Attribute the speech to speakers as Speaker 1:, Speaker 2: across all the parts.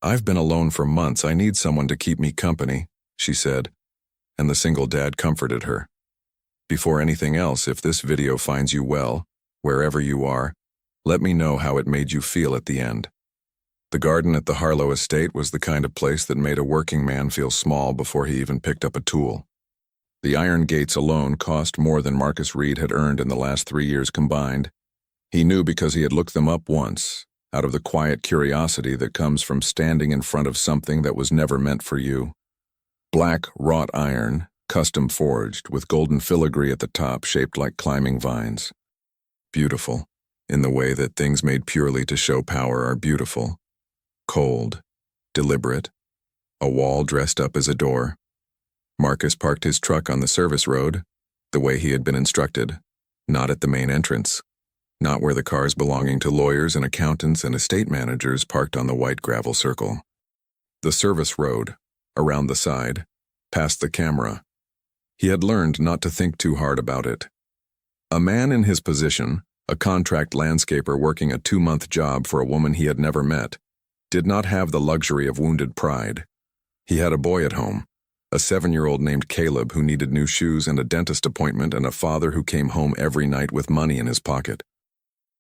Speaker 1: "I've been alone for months. I need someone to keep me company," she said, and the single dad comforted her. "Before anything else, if this video finds you well, wherever you are, let me know how it made you feel at the end." The garden at the Harlow estate was the kind of place that made a working man feel small before he even picked up a tool. The iron gates alone cost more than Marcus Reed had earned in the last 3 years combined. He knew because he had looked them up once, out of the quiet curiosity that comes from standing in front of something that was never meant for you. Black, wrought iron, custom forged, with golden filigree at the top shaped like climbing vines. Beautiful, in the way that things made purely to show power are beautiful. Cold, deliberate, a wall dressed up as a door. Marcus parked his truck on the service road, the way he had been instructed, not at the main entrance, not where the cars belonging to lawyers and accountants and estate managers parked on the white gravel circle. The service road, around the side, past the camera. He had learned not to think too hard about it. A man in his position, a contract landscaper working a 2-month job for a woman he had never met, did not have the luxury of wounded pride. He had a boy at home, a 7-year-old named Caleb who needed new shoes and a dentist appointment, and a father who came home every night with money in his pocket.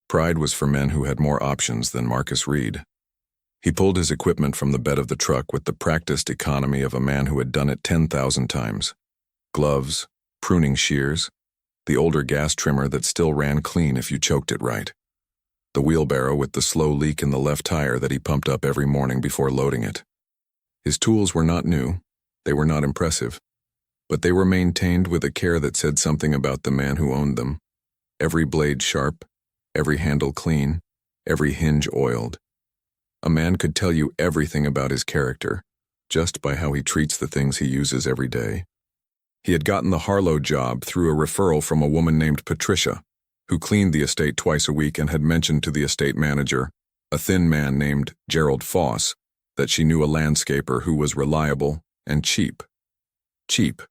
Speaker 1: Pride was for men who had more options than Marcus Reed. He pulled his equipment from the bed of the truck with the practiced economy of a man who had done it 10,000 times. Gloves, pruning shears, the older gas trimmer that still ran clean if you choked it right. The wheelbarrow with the slow leak in the left tire that he pumped up every morning before loading it. His tools were not new, they were not impressive, but they were maintained with a care that said something about the man who owned them. Every blade sharp, every handle clean, every hinge oiled. A man could tell you everything about his character, just by how he treats the things he uses every day. He had gotten the Harlow job through a referral from a woman named Patricia, who cleaned the estate twice a week and had mentioned to the estate manager, a thin man named Gerald Foss, that she knew a landscaper who was reliable and cheap. Cheap.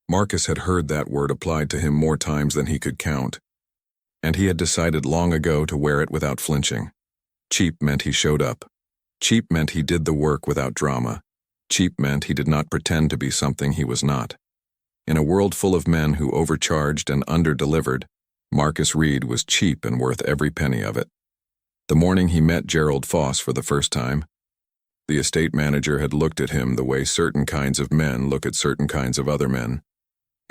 Speaker 1: Marcus had heard that word applied to him more times than he could count, and he had decided long ago to wear it without flinching. Cheap meant he showed up. Cheap meant he did the work without drama. Cheap meant he did not pretend to be something he was not. In a world full of men who overcharged and under-delivered, Marcus Reed was cheap and worth every penny of it. The morning he met Gerald Foss for the first time, the estate manager had looked at him the way certain kinds of men look at certain kinds of other men.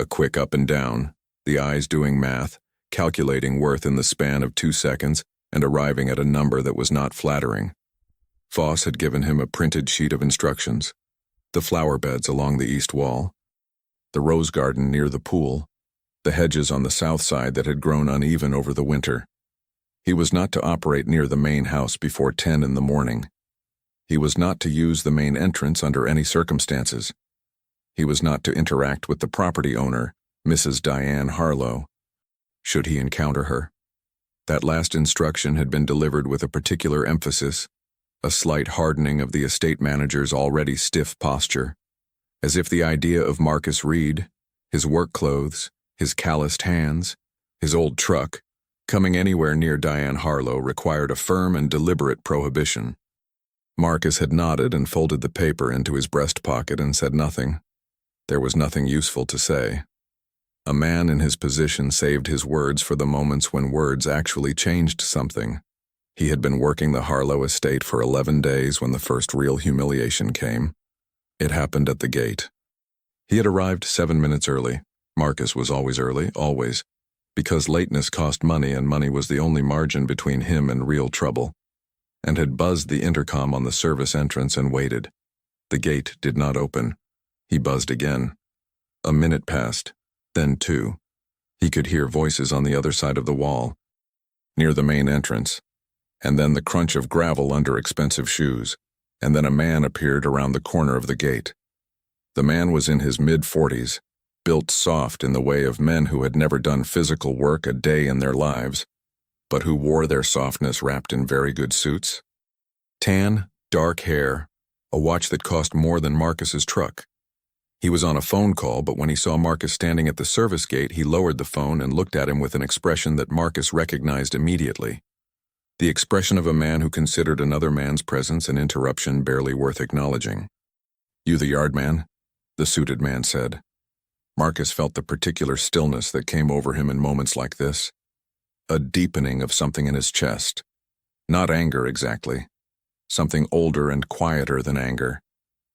Speaker 1: A quick up and down, the eyes doing math, calculating worth in the span of 2 seconds and arriving at a number that was not flattering. Foss had given him a printed sheet of instructions. The flower beds along the east wall, the rose garden near the pool, the hedges on the south side that had grown uneven over the winter. He was not to operate near the main house before 10 in the morning. He was not to use the main entrance under any circumstances. He was not to interact with the property owner, Mrs. Diane Harlow, should he encounter her. That last instruction had been delivered with a particular emphasis, a slight hardening of the estate manager's already stiff posture, as if the idea of Marcus Reed, his work clothes, his calloused hands, his old truck, coming anywhere near Diane Harlow required a firm and deliberate prohibition. Marcus had nodded and folded the paper into his breast pocket and said nothing. There was nothing useful to say. A man in his position saved his words for the moments when words actually changed something. He had been working the Harlow estate for 11 days when the first real humiliation came. It happened at the gate. He had arrived 7 minutes early. Marcus was always early, always, because lateness cost money and money was the only margin between him and real trouble, and had buzzed the intercom on the service entrance and waited. The gate did not open. He buzzed again. A minute passed, then 2. He could hear voices on the other side of the wall, near the main entrance, and then the crunch of gravel under expensive shoes, and then a man appeared around the corner of the gate. The man was in his mid-40s, built soft in the way of men who had never done physical work a day in their lives, but who wore their softness wrapped in very good suits. Tan, dark hair, a watch that cost more than Marcus's truck. He was on a phone call, but when he saw Marcus standing at the service gate, he lowered the phone and looked at him with an expression that Marcus recognized immediately. The expression of a man who considered another man's presence an interruption barely worth acknowledging. "You the yard man?" the suited man said. Marcus felt the particular stillness that came over him in moments like this. A deepening of something in his chest. Not anger exactly. Something older and quieter than anger.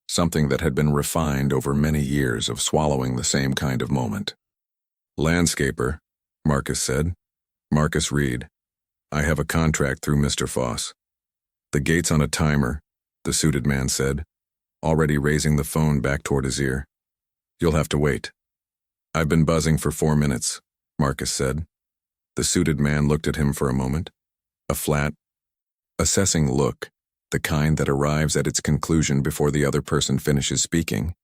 Speaker 1: Something that had been refined over many years of swallowing the same kind of moment. "Landscaper," Marcus said. "Marcus Reed. I have a contract through Mr. Foss." "The gate's on a timer," the suited man said, already raising the phone back toward his ear. "You'll have to wait." "I've been buzzing for 4 minutes," Marcus said. The suited man looked at him for a moment. A flat, assessing look, the kind that arrives at its conclusion before the other person finishes speaking,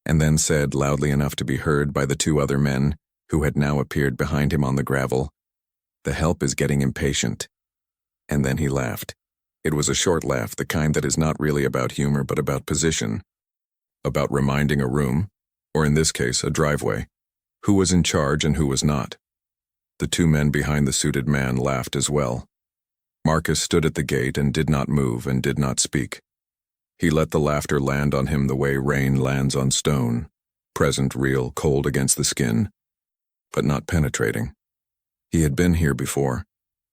Speaker 1: and then said loudly enough to be heard by the 2 other men who had now appeared behind him on the gravel, "The help is getting impatient." And then he laughed. It was a short laugh, the kind that is not really about humor but about position, about reminding a room, or in this case a driveway, who was in charge and who was not. The 2 men behind the suited man laughed as well. Marcus stood at the gate and did not move and did not speak. He let the laughter land on him the way rain lands on stone, present, real, cold against the skin, but not penetrating. He had been here before,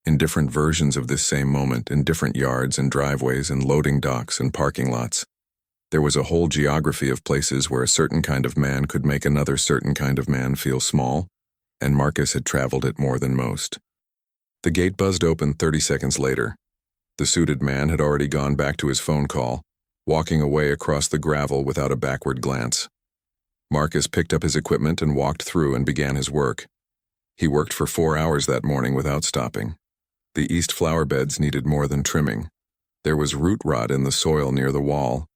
Speaker 1: in different versions of this same moment, in different yards and driveways and loading docks and parking lots. There was a whole geography of places where a certain kind of man could make another certain kind of man feel small, and Marcus had traveled it more than most. The gate buzzed open 30 seconds later. The suited man had already gone back to his phone call, walking away across the gravel without a backward glance. Marcus picked up his equipment and walked through and began his work. He worked for 4 hours that morning without stopping. The east flower beds needed more than trimming. There was root rot in the soil near the wall,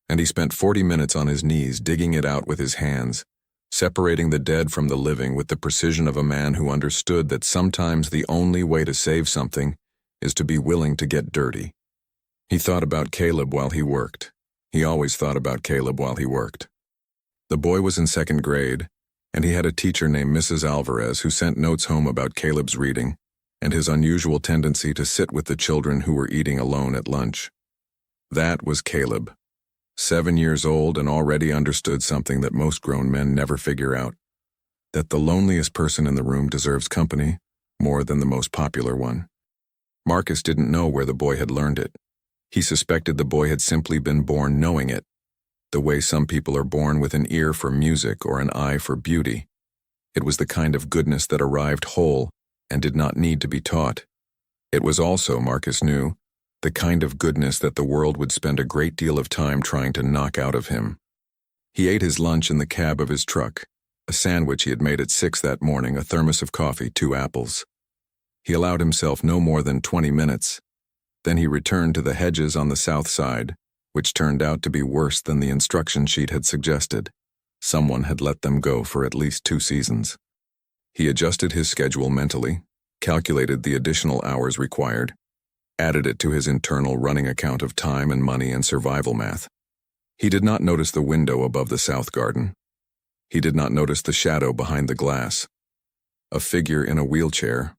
Speaker 1: and he spent 40 minutes on his knees digging it out with his hands, separating the dead from the living with the precision of a man who understood that sometimes the only way to save something is to be willing to get dirty. He thought about Caleb while he worked. He always thought about Caleb while he worked. The boy was in 2nd grade, and he had a teacher named Mrs. Alvarez who sent notes home about Caleb's reading and his unusual tendency to sit with the children who were eating alone at lunch. That was Caleb. 7 years old and already understood something that most grown men never figure out, that the loneliest person in the room deserves company more than the most popular one. Marcus didn't know where the boy had learned it. He suspected the boy had simply been born knowing it, the way some people are born with an ear for music or an eye for beauty. It was the kind of goodness that arrived whole and did not need to be taught. It was also, Marcus knew, the kind of goodness that the world would spend a great deal of time trying to knock out of him. He ate his lunch in the cab of his truck, a sandwich he had made at 6 that morning, a thermos of coffee, 2 apples. He allowed himself no more than 20 minutes. Then he returned to the hedges on the south side, which turned out to be worse than the instruction sheet had suggested. Someone had let them go for at least 2 seasons. He adjusted his schedule mentally, calculated the additional hours required, added it to his internal running account of time and money and survival math. He did not notice the window above the south garden. He did not notice the shadow behind the glass. A figure in a wheelchair,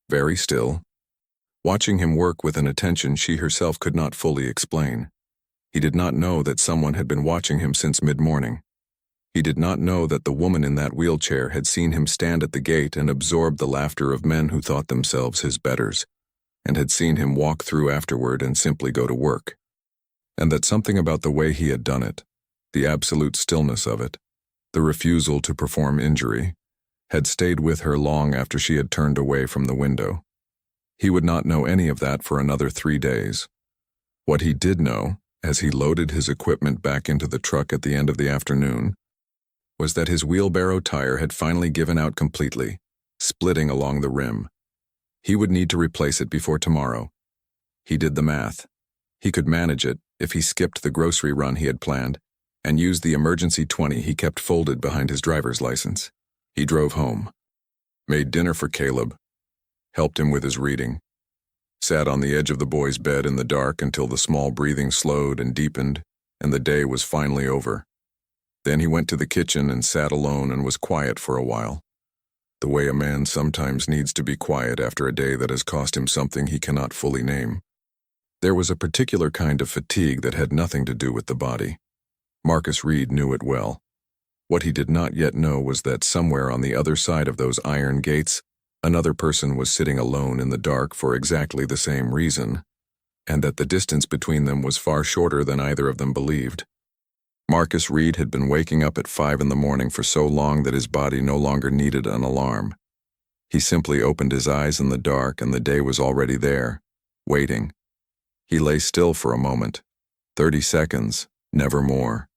Speaker 1: very still, watching him work with an attention she herself could not fully explain. He did not know that someone had been watching him since mid-morning. He did not know that the woman in that wheelchair had seen him stand at the gate and absorb the laughter of men who thought themselves his betters, and had seen him walk through afterward and simply go to work. And that something about the way he had done it, the absolute stillness of it, the refusal to perform injury, had stayed with her long after she had turned away from the window. He would not know any of that for another 3 days. What he did know, as he loaded his equipment back into the truck at the end of the afternoon, was that his wheelbarrow tire had finally given out completely, splitting along the rim. He would need to replace it before tomorrow. He did the math. He could manage it if he skipped the grocery run he had planned and used the emergency 20 he kept folded behind his driver's license. He drove home, made dinner for Caleb, helped him with his reading, sat on the edge of the boy's bed in the dark until the small breathing slowed and deepened and the day was finally over. Then he went to the kitchen and sat alone and was quiet for a while. the way a man sometimes needs to be quiet after a day that has cost him something he cannot fully name. There was a particular kind of fatigue that had nothing to do with the body. Marcus Reed knew it well. What he did not yet know was that somewhere on the other side of those iron gates, another person was sitting alone in the dark for exactly the same reason, and that the distance between them was far shorter than either of them believed. Marcus Reed had been waking up at 5 in the morning for so long that his body no longer needed an alarm. He simply opened his eyes in the dark and the day was already there, waiting. He lay still for a moment, 30 seconds, never more.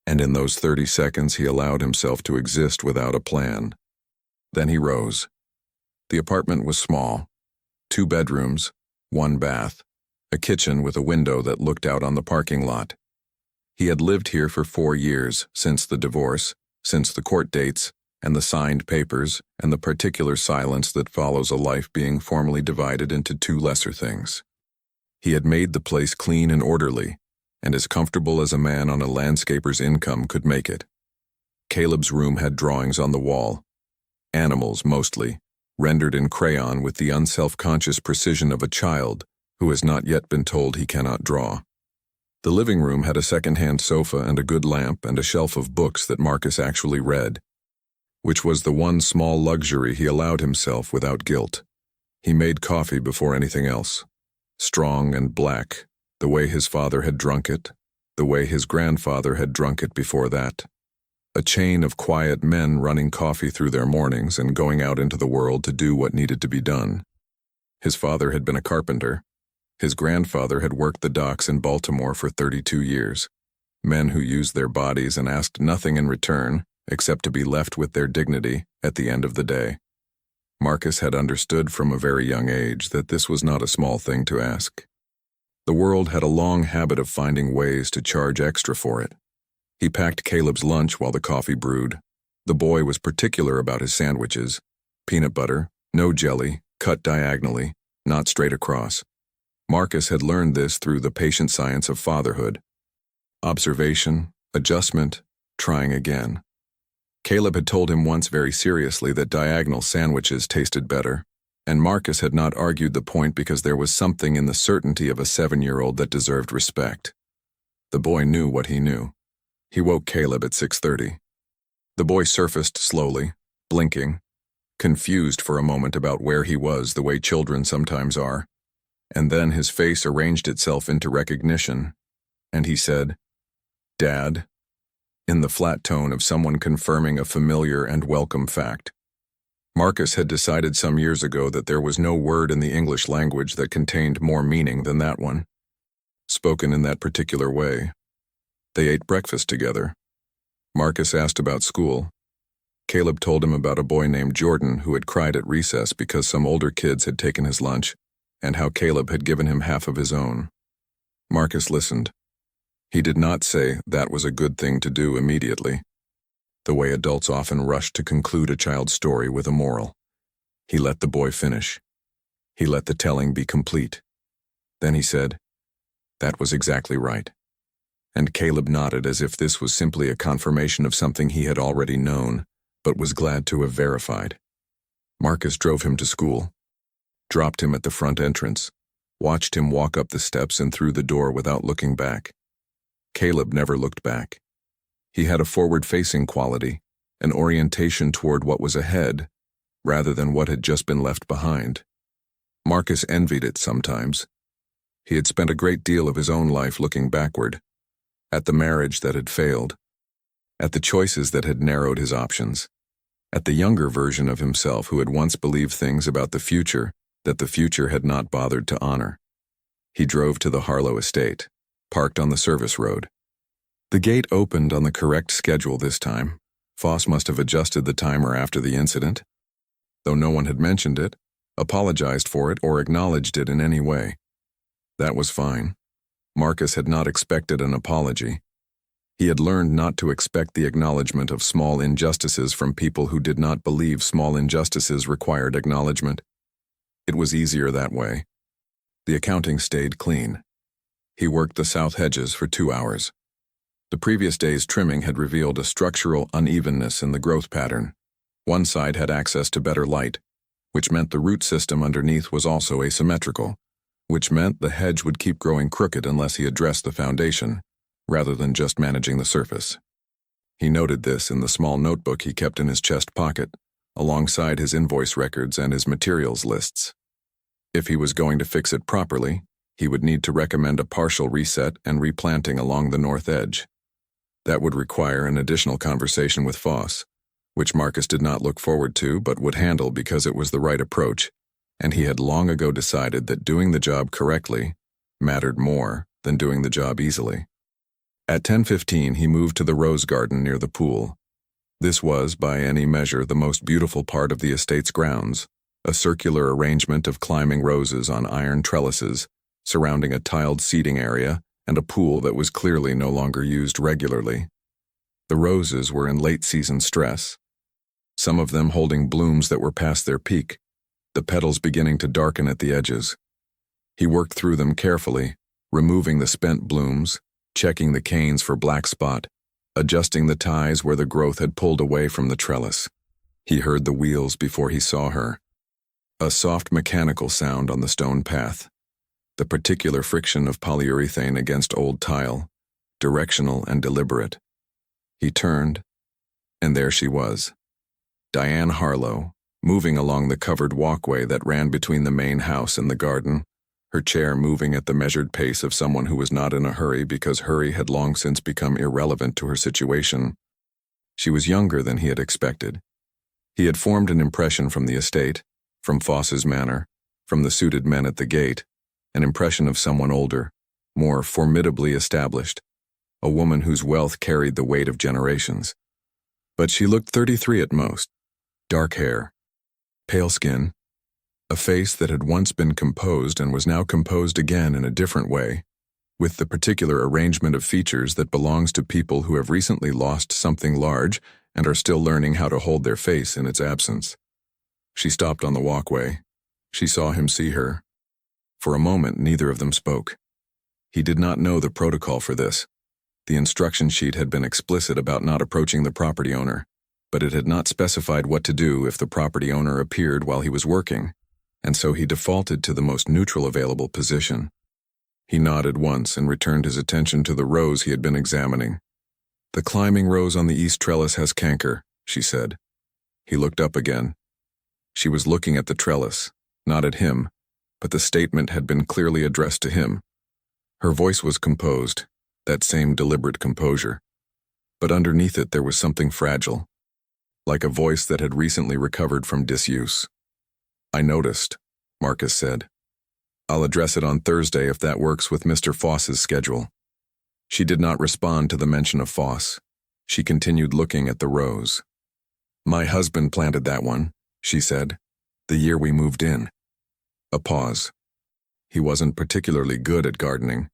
Speaker 1: And in those 30 seconds he allowed himself to exist without a plan. Then he rose. The apartment was small. 2 bedrooms, 1 bath, a kitchen with a window that looked out on the parking lot. He had lived here for 4 years, since the divorce, since the court dates, and the signed papers, and the particular silence that follows a life being formally divided into 2 lesser things. He had made the place clean and orderly, and as comfortable as a man on a landscaper's income could make it. Caleb's room had drawings on the wall. Animals, mostly, rendered in crayon with the unself-conscious precision of a child who has not yet been told he cannot draw. The living room had a second-hand sofa and a good lamp and a shelf of books that Marcus actually read, which was the one small luxury he allowed himself without guilt. He made coffee before anything else. Strong and black, the way his father had drunk it, the way his grandfather had drunk it before that. A chain of quiet men running coffee through their mornings and going out into the world to do what needed to be done. His father had been a carpenter. His grandfather had worked the docks in Baltimore for 32 years. Men who used their bodies and asked nothing in return, except to be left with their dignity at the end of the day. Marcus had understood from a very young age that this was not a small thing to ask. The world had a long habit of finding ways to charge extra for it. He packed Caleb's lunch while the coffee brewed. The boy was particular about his sandwiches. Peanut butter, no jelly, cut diagonally, not straight across. Marcus had learned this through the patient science of fatherhood. Observation, adjustment, trying again. Caleb had told him once very seriously that diagonal sandwiches tasted better, and Marcus had not argued the point because there was something in the certainty of a 7-year-old that deserved respect. The boy knew what he knew. He woke Caleb at 6:30. The boy surfaced slowly, blinking, confused for a moment about where he was the way children sometimes are, and then his face arranged itself into recognition, and he said, "Dad," in the flat tone of someone confirming a familiar and welcome fact. Marcus had decided some years ago that there was no word in the English language that contained more meaning than that one, spoken in that particular way. They ate breakfast together. Marcus asked about school. Caleb told him about a boy named Jordan who had cried at recess because some older kids had taken his lunch, and how Caleb had given him half of his own. Marcus listened. He did not say that was a good thing to do immediately, the way adults often rush to conclude a child's story with a moral. He let the boy finish. He let the telling be complete. Then he said, "That was exactly right." And Caleb nodded as if this was simply a confirmation of something he had already known, but was glad to have verified. Marcus drove him to school, dropped him at the front entrance, watched him walk up the steps and through the door without looking back. Caleb never looked back. He had a forward-facing quality, an orientation toward what was ahead, rather than what had just been left behind. Marcus envied it sometimes. He had spent a great deal of his own life looking backward, at the marriage that had failed, at the choices that had narrowed his options, at the younger version of himself who had once believed things about the future that the future had not bothered to honor. He drove to the Harlow estate, parked on the service road. The gate opened on the correct schedule this time. Foss must have adjusted the timer after the incident, though no one had mentioned it, apologized for it, or acknowledged it in any way. That was fine. Marcus had not expected an apology. He had learned not to expect the acknowledgement of small injustices from people who did not believe small injustices required acknowledgement. It was easier that way. The accounting stayed clean. He worked the south hedges for 2 hours. The previous day's trimming had revealed a structural unevenness in the growth pattern. One side had access to better light, which meant the root system underneath was also asymmetrical, which meant the hedge would keep growing crooked unless he addressed the foundation, rather than just managing the surface. He noted this in the small notebook he kept in his chest pocket, alongside his invoice records and his materials lists. If he was going to fix it properly, he would need to recommend a partial reset and replanting along the north edge. That would require an additional conversation with Foss, which Marcus did not look forward to but would handle because it was the right approach, and he had long ago decided that doing the job correctly mattered more than doing the job easily. At 10:15, he moved to the rose garden near the pool. This was, by any measure, the most beautiful part of the estate's grounds, a circular arrangement of climbing roses on iron trellises, surrounding a tiled seating area and a pool that was clearly no longer used regularly. The roses were in late-season stress, some of them holding blooms that were past their peak, the petals beginning to darken at the edges. He worked through them carefully, removing the spent blooms, checking the canes for black spot, adjusting the ties where the growth had pulled away from the trellis. He heard the wheels before he saw her. A soft mechanical sound on the stone path, the particular friction of polyurethane against old tile, directional and deliberate. He turned, and there she was, Diane Harlow, moving along the covered walkway that ran between the main house and the garden, her chair moving at the measured pace of someone who was not in a hurry because hurry had long since become irrelevant to her situation. She was younger than he had expected. He had formed an impression from the estate, from Foss's manner, from the suited men at the gate, an impression of someone older, more formidably established, a woman whose wealth carried the weight of generations. But she looked 33 at most, dark hair, pale skin, a face that had once been composed and was now composed again in a different way, with the particular arrangement of features that belongs to people who have recently lost something large and are still learning how to hold their face in its absence. She stopped on the walkway. She saw him see her. For a moment, neither of them spoke. He did not know the protocol for this. The instruction sheet had been explicit about not approaching the property owner, but it had not specified what to do if the property owner appeared while he was working, and so he defaulted to the most neutral available position. He nodded once and returned his attention to the rose he had been examining. "The climbing rose on the east trellis has canker," she said. He looked up again. She was looking at the trellis, not at him, but the statement had been clearly addressed to him. Her voice was composed, that same deliberate composure, but underneath it there was something fragile, like a voice that had recently recovered from disuse. "I noticed," Marcus said. "I'll address it on Thursday if that works with Mr. Foss's schedule." She did not respond to the mention of Foss. She continued looking at the rose. "My husband planted that one," she said, "the year we moved in." A pause. He wasn't particularly good at gardening.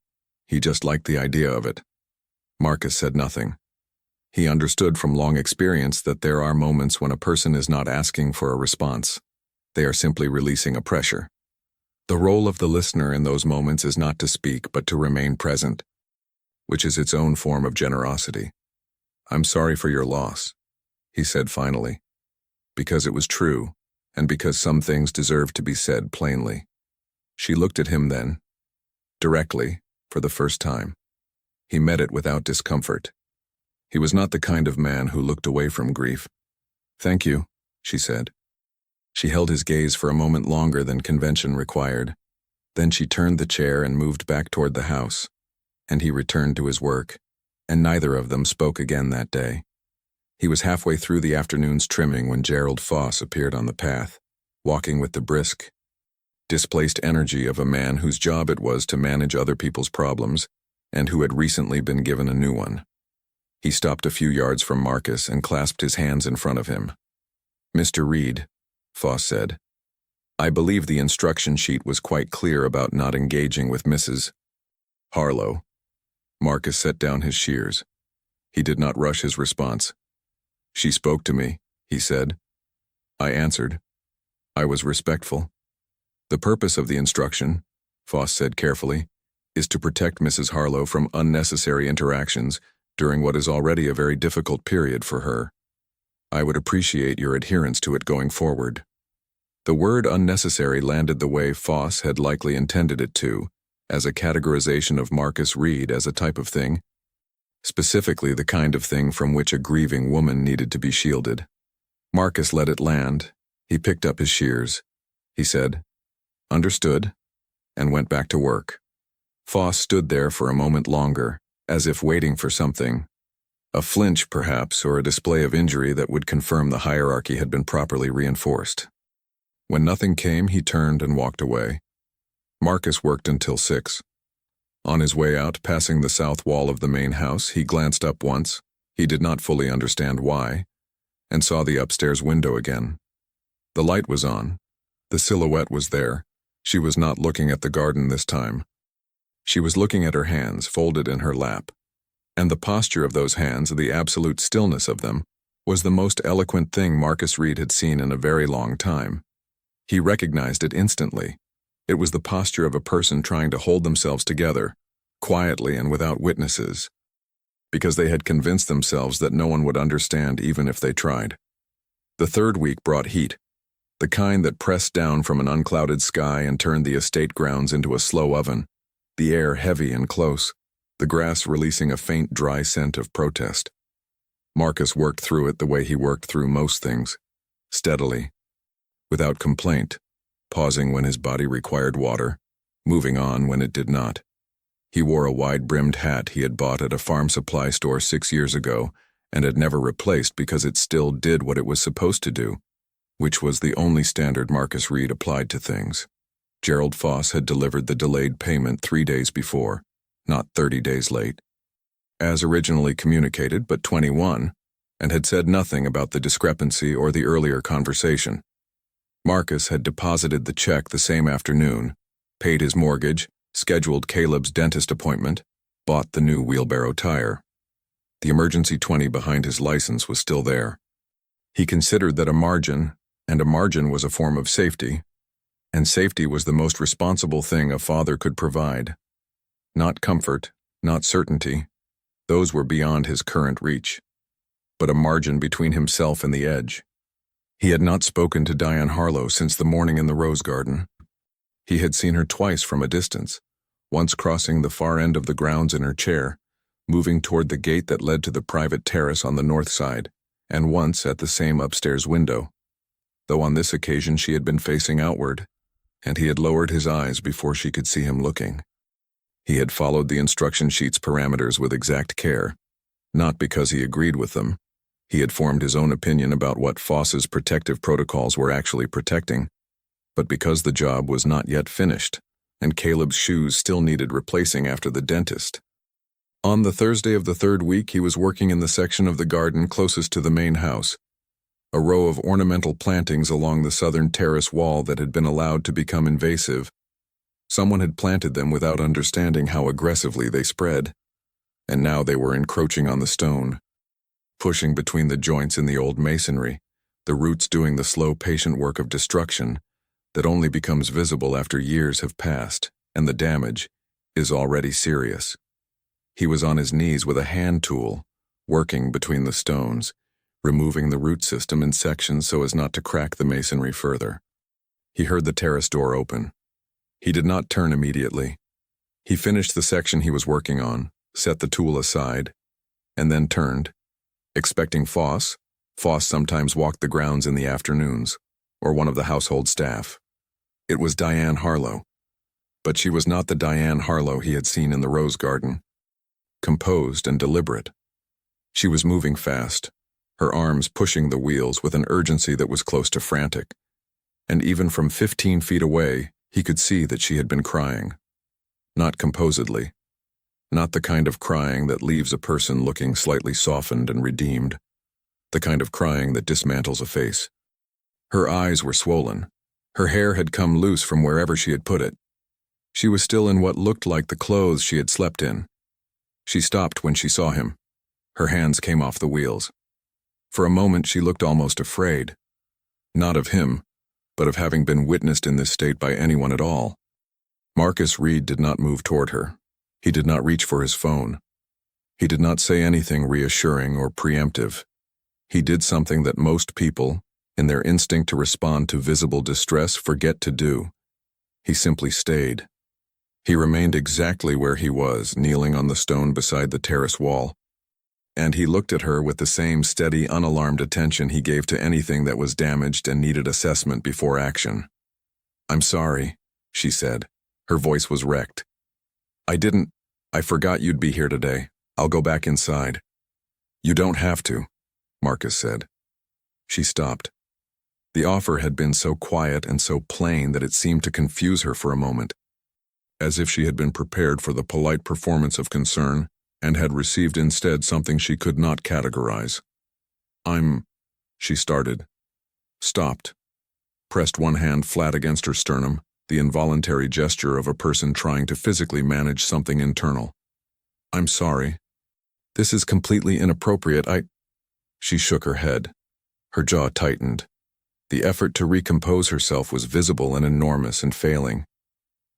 Speaker 1: He just liked the idea of it. Marcus said nothing. He understood from long experience that there are moments when a person is not asking for a response. They are simply releasing a pressure. The role of the listener in those moments is not to speak but to remain present, which is its own form of generosity. "I'm sorry for your loss," he said finally, because it was true, and because some things deserved to be said plainly. She looked at him then, directly, for the first time. He met it without discomfort. He was not the kind of man who looked away from grief. "Thank you," she said. She held his gaze for a moment longer than convention required. Then she turned the chair and moved back toward the house, and he returned to his work, and neither of them spoke again that day. He was halfway through the afternoon's trimming when Gerald Foss appeared on the path, walking with the brisk, displaced energy of a man whose job it was to manage other people's problems, and who had recently been given a new one. He stopped a few yards from Marcus and clasped his hands in front of him. "Mr. Reed," Foss said, "I believe the instruction sheet was quite clear about not engaging with Mrs. Harlow." Marcus set down his shears. He did not rush his response. "She spoke to me," he said. "I answered. I was respectful. The purpose of the instruction," Foss said carefully, "is to protect Mrs. Harlow from unnecessary interactions during what is already a very difficult period for her. I would appreciate your adherence to it going forward." The word unnecessary landed the way Foss had likely intended it to, as a categorization of Marcus Reed as a type of thing, specifically the kind of thing from which a grieving woman needed to be shielded. Marcus let it land. He picked up his shears. He said, "Understood," and went back to work. Foss stood there for a moment longer, as if waiting for something. A flinch, perhaps, or a display of injury that would confirm the hierarchy had been properly reinforced. When nothing came, he turned and walked away. Marcus worked until 6. On his way out, passing the south wall of the main house, he glanced up once, he did not fully understand why, and saw the upstairs window again. The light was on. The silhouette was there. She was not looking at the garden this time. She was looking at her hands folded in her lap. And the posture of those hands, the absolute stillness of them, was the most eloquent thing Marcus Reed had seen in a very long time. He recognized it instantly. It was the posture of a person trying to hold themselves together, quietly and without witnesses, because they had convinced themselves that no one would understand even if they tried. The third week brought heat, the kind that pressed down from an unclouded sky and turned the estate grounds into a slow oven, the air heavy and close, the grass releasing a faint dry scent of protest. Marcus worked through it the way he worked through most things, steadily, without complaint, pausing when his body required water, moving on when it did not. He wore a wide-brimmed hat he had bought at a farm supply store 6 years ago and had never replaced because it still did what it was supposed to do, which was the only standard Marcus Reed applied to things. Gerald Foss had delivered the delayed payment 3 days before, not 30 days late, as originally communicated, but 21, and had said nothing about the discrepancy or the earlier conversation. Marcus had deposited the check the same afternoon, paid his mortgage, scheduled Caleb's dentist appointment, bought the new wheelbarrow tire. The emergency 20 behind his license was still there. He considered that a margin was a form of safety, and safety was the most responsible thing a father could provide. Not comfort, not certainty, those were beyond his current reach, but a margin between himself and the edge. He had not spoken to Diane Harlow since the morning in the rose garden. He had seen her twice from a distance, once crossing the far end of the grounds in her chair, moving toward the gate that led to the private terrace on the north side, and once at the same upstairs window, though on this occasion she had been facing outward, and he had lowered his eyes before she could see him looking. He had followed the instruction sheet's parameters with exact care, not because he agreed with them. He had formed his own opinion about what Foss's protective protocols were actually protecting, but because the job was not yet finished, and Caleb's shoes still needed replacing after the dentist. On the Thursday of the third week, he was working in the section of the garden closest to the main house, a row of ornamental plantings along the southern terrace wall that had been allowed to become invasive. Someone had planted them without understanding how aggressively they spread, and now they were encroaching on the stone, pushing between the joints in the old masonry, the roots doing the slow, patient work of destruction that only becomes visible after years have passed, and the damage is already serious. He was on his knees with a hand tool, working between the stones, removing the root system in sections so as not to crack the masonry further. He heard the terrace door open. He did not turn immediately. He finished the section he was working on, set the tool aside, and then turned. Expecting Foss sometimes walked the grounds in the afternoons, or one of the household staff. It was Diane Harlow, but she was not the Diane Harlow he had seen in the rose garden. Composed and deliberate. She was moving fast, her arms pushing the wheels with an urgency that was close to frantic, and even from 15 feet away, he could see that she had been crying. Not composedly. Not the kind of crying that leaves a person looking slightly softened and redeemed. The kind of crying that dismantles a face. Her eyes were swollen. Her hair had come loose from wherever she had put it. She was still in what looked like the clothes she had slept in. She stopped when she saw him. Her hands came off the wheels. For a moment she looked almost afraid. Not of him, but of having been witnessed in this state by anyone at all. Marcus Reed did not move toward her. He did not reach for his phone. He did not say anything reassuring or preemptive. He did something that most people, in their instinct to respond to visible distress, forget to do. He simply stayed. He remained exactly where he was, kneeling on the stone beside the terrace wall. And he looked at her with the same steady, unalarmed attention he gave to anything that was damaged and needed assessment before action. "I'm sorry," she said. Her voice was wrecked. I forgot you'd be here today. I'll go back inside." "You don't have to," Marcus said. She stopped. The offer had been so quiet and so plain that it seemed to confuse her for a moment, as if she had been prepared for the polite performance of concern and had received instead something she could not categorize. She started, stopped, pressed one hand flat against her sternum, the involuntary gesture of a person trying to physically manage something internal. "I'm sorry. This is completely inappropriate. She shook her head. Her jaw tightened. The effort to recompose herself was visible and enormous and failing.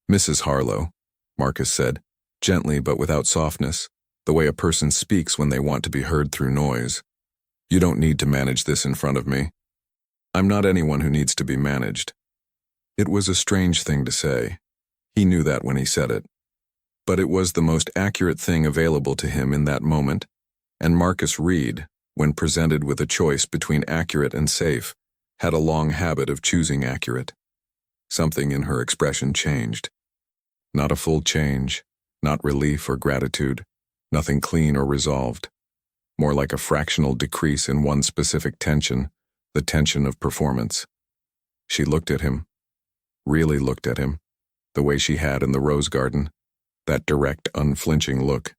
Speaker 1: "Mrs. Harlow," Marcus said, gently but without softness, the way a person speaks when they want to be heard through noise. "You don't need to manage this in front of me. I'm not anyone who needs to be managed." It was a strange thing to say. He knew that when he said it. But it was the most accurate thing available to him in that moment, and Marcus Reed, when presented with a choice between accurate and safe, had a long habit of choosing accurate. Something in her expression changed. Not a full change, not relief or gratitude, nothing clean or resolved. More like a fractional decrease in one specific tension, the tension of performance. She looked at him, really looked at him, the way she had in the rose garden, that direct, unflinching look.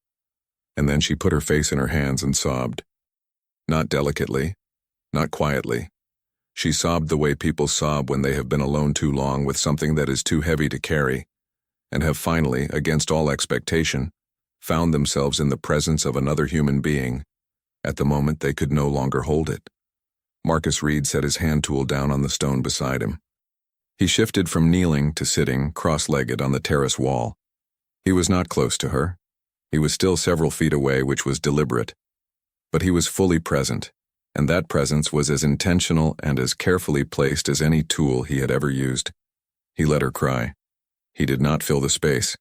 Speaker 1: And then she put her face in her hands and sobbed. Not delicately, not quietly. She sobbed the way people sob when they have been alone too long with something that is too heavy to carry, and have finally, against all expectation, found themselves in the presence of another human being. At the moment they could no longer hold it. Marcus Reed set his hand tool down on the stone beside him. He shifted from kneeling to sitting, cross-legged on the terrace wall. He was not close to her. He was still several feet away, which was deliberate. But he was fully present, and that presence was as intentional and as carefully placed as any tool he had ever used. He let her cry. He did not fill the space.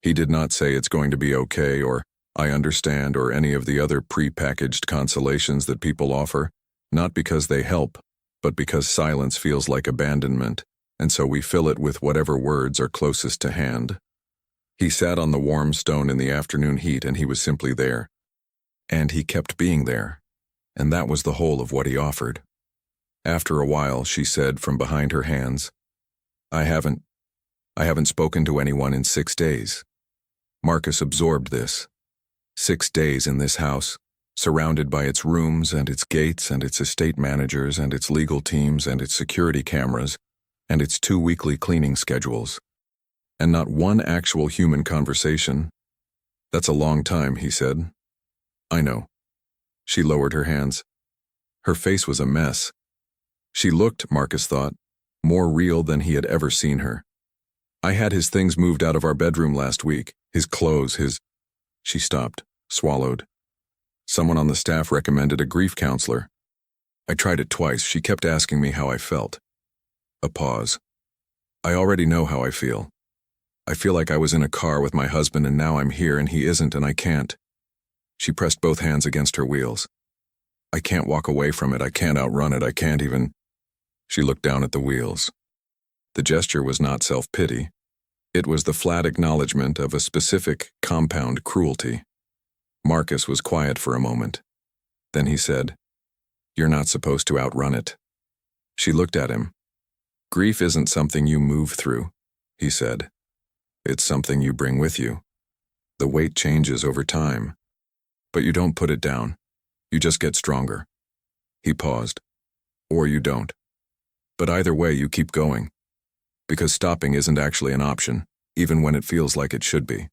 Speaker 1: He did not say "it's going to be okay" or "I understand" or any of the other pre-packaged consolations that people offer, not because they help, but because silence feels like abandonment, and so we fill it with whatever words are closest to hand. He sat on the warm stone in the afternoon heat, and he was simply there. And he kept being there, and that was the whole of what he offered. After a while, she said from behind her hands, I haven't spoken to anyone in 6 days." Marcus absorbed this. 6 days in this house, surrounded by its rooms and its gates and its estate managers and its legal teams and its security cameras and its 2 weekly cleaning schedules. And not one actual human conversation. "That's a long time," he said. "I know." She lowered her hands. Her face was a mess. She looked, Marcus thought, more real than he had ever seen her. "I had his things moved out of our bedroom last week. His clothes, his—" She stopped, swallowed. "Someone on the staff recommended a grief counselor. I tried it twice. She kept asking me how I felt." A pause. "I already know how I feel. I feel like I was in a car with my husband and now I'm here and he isn't and I can't." She pressed both hands against her wheels. "I can't walk away from it. I can't outrun it. I can't even—" She looked down at the wheels. The gesture was not self-pity. It was the flat acknowledgement of a specific, compound cruelty. Marcus was quiet for a moment. Then he said, "You're not supposed to outrun it." She looked at him. "Grief isn't something you move through," he said. "It's something you bring with you. The weight changes over time. But you don't put it down. You just get stronger." He paused. "Or you don't. But either way, you keep going. Because stopping isn't actually an option, even when it feels like it should be."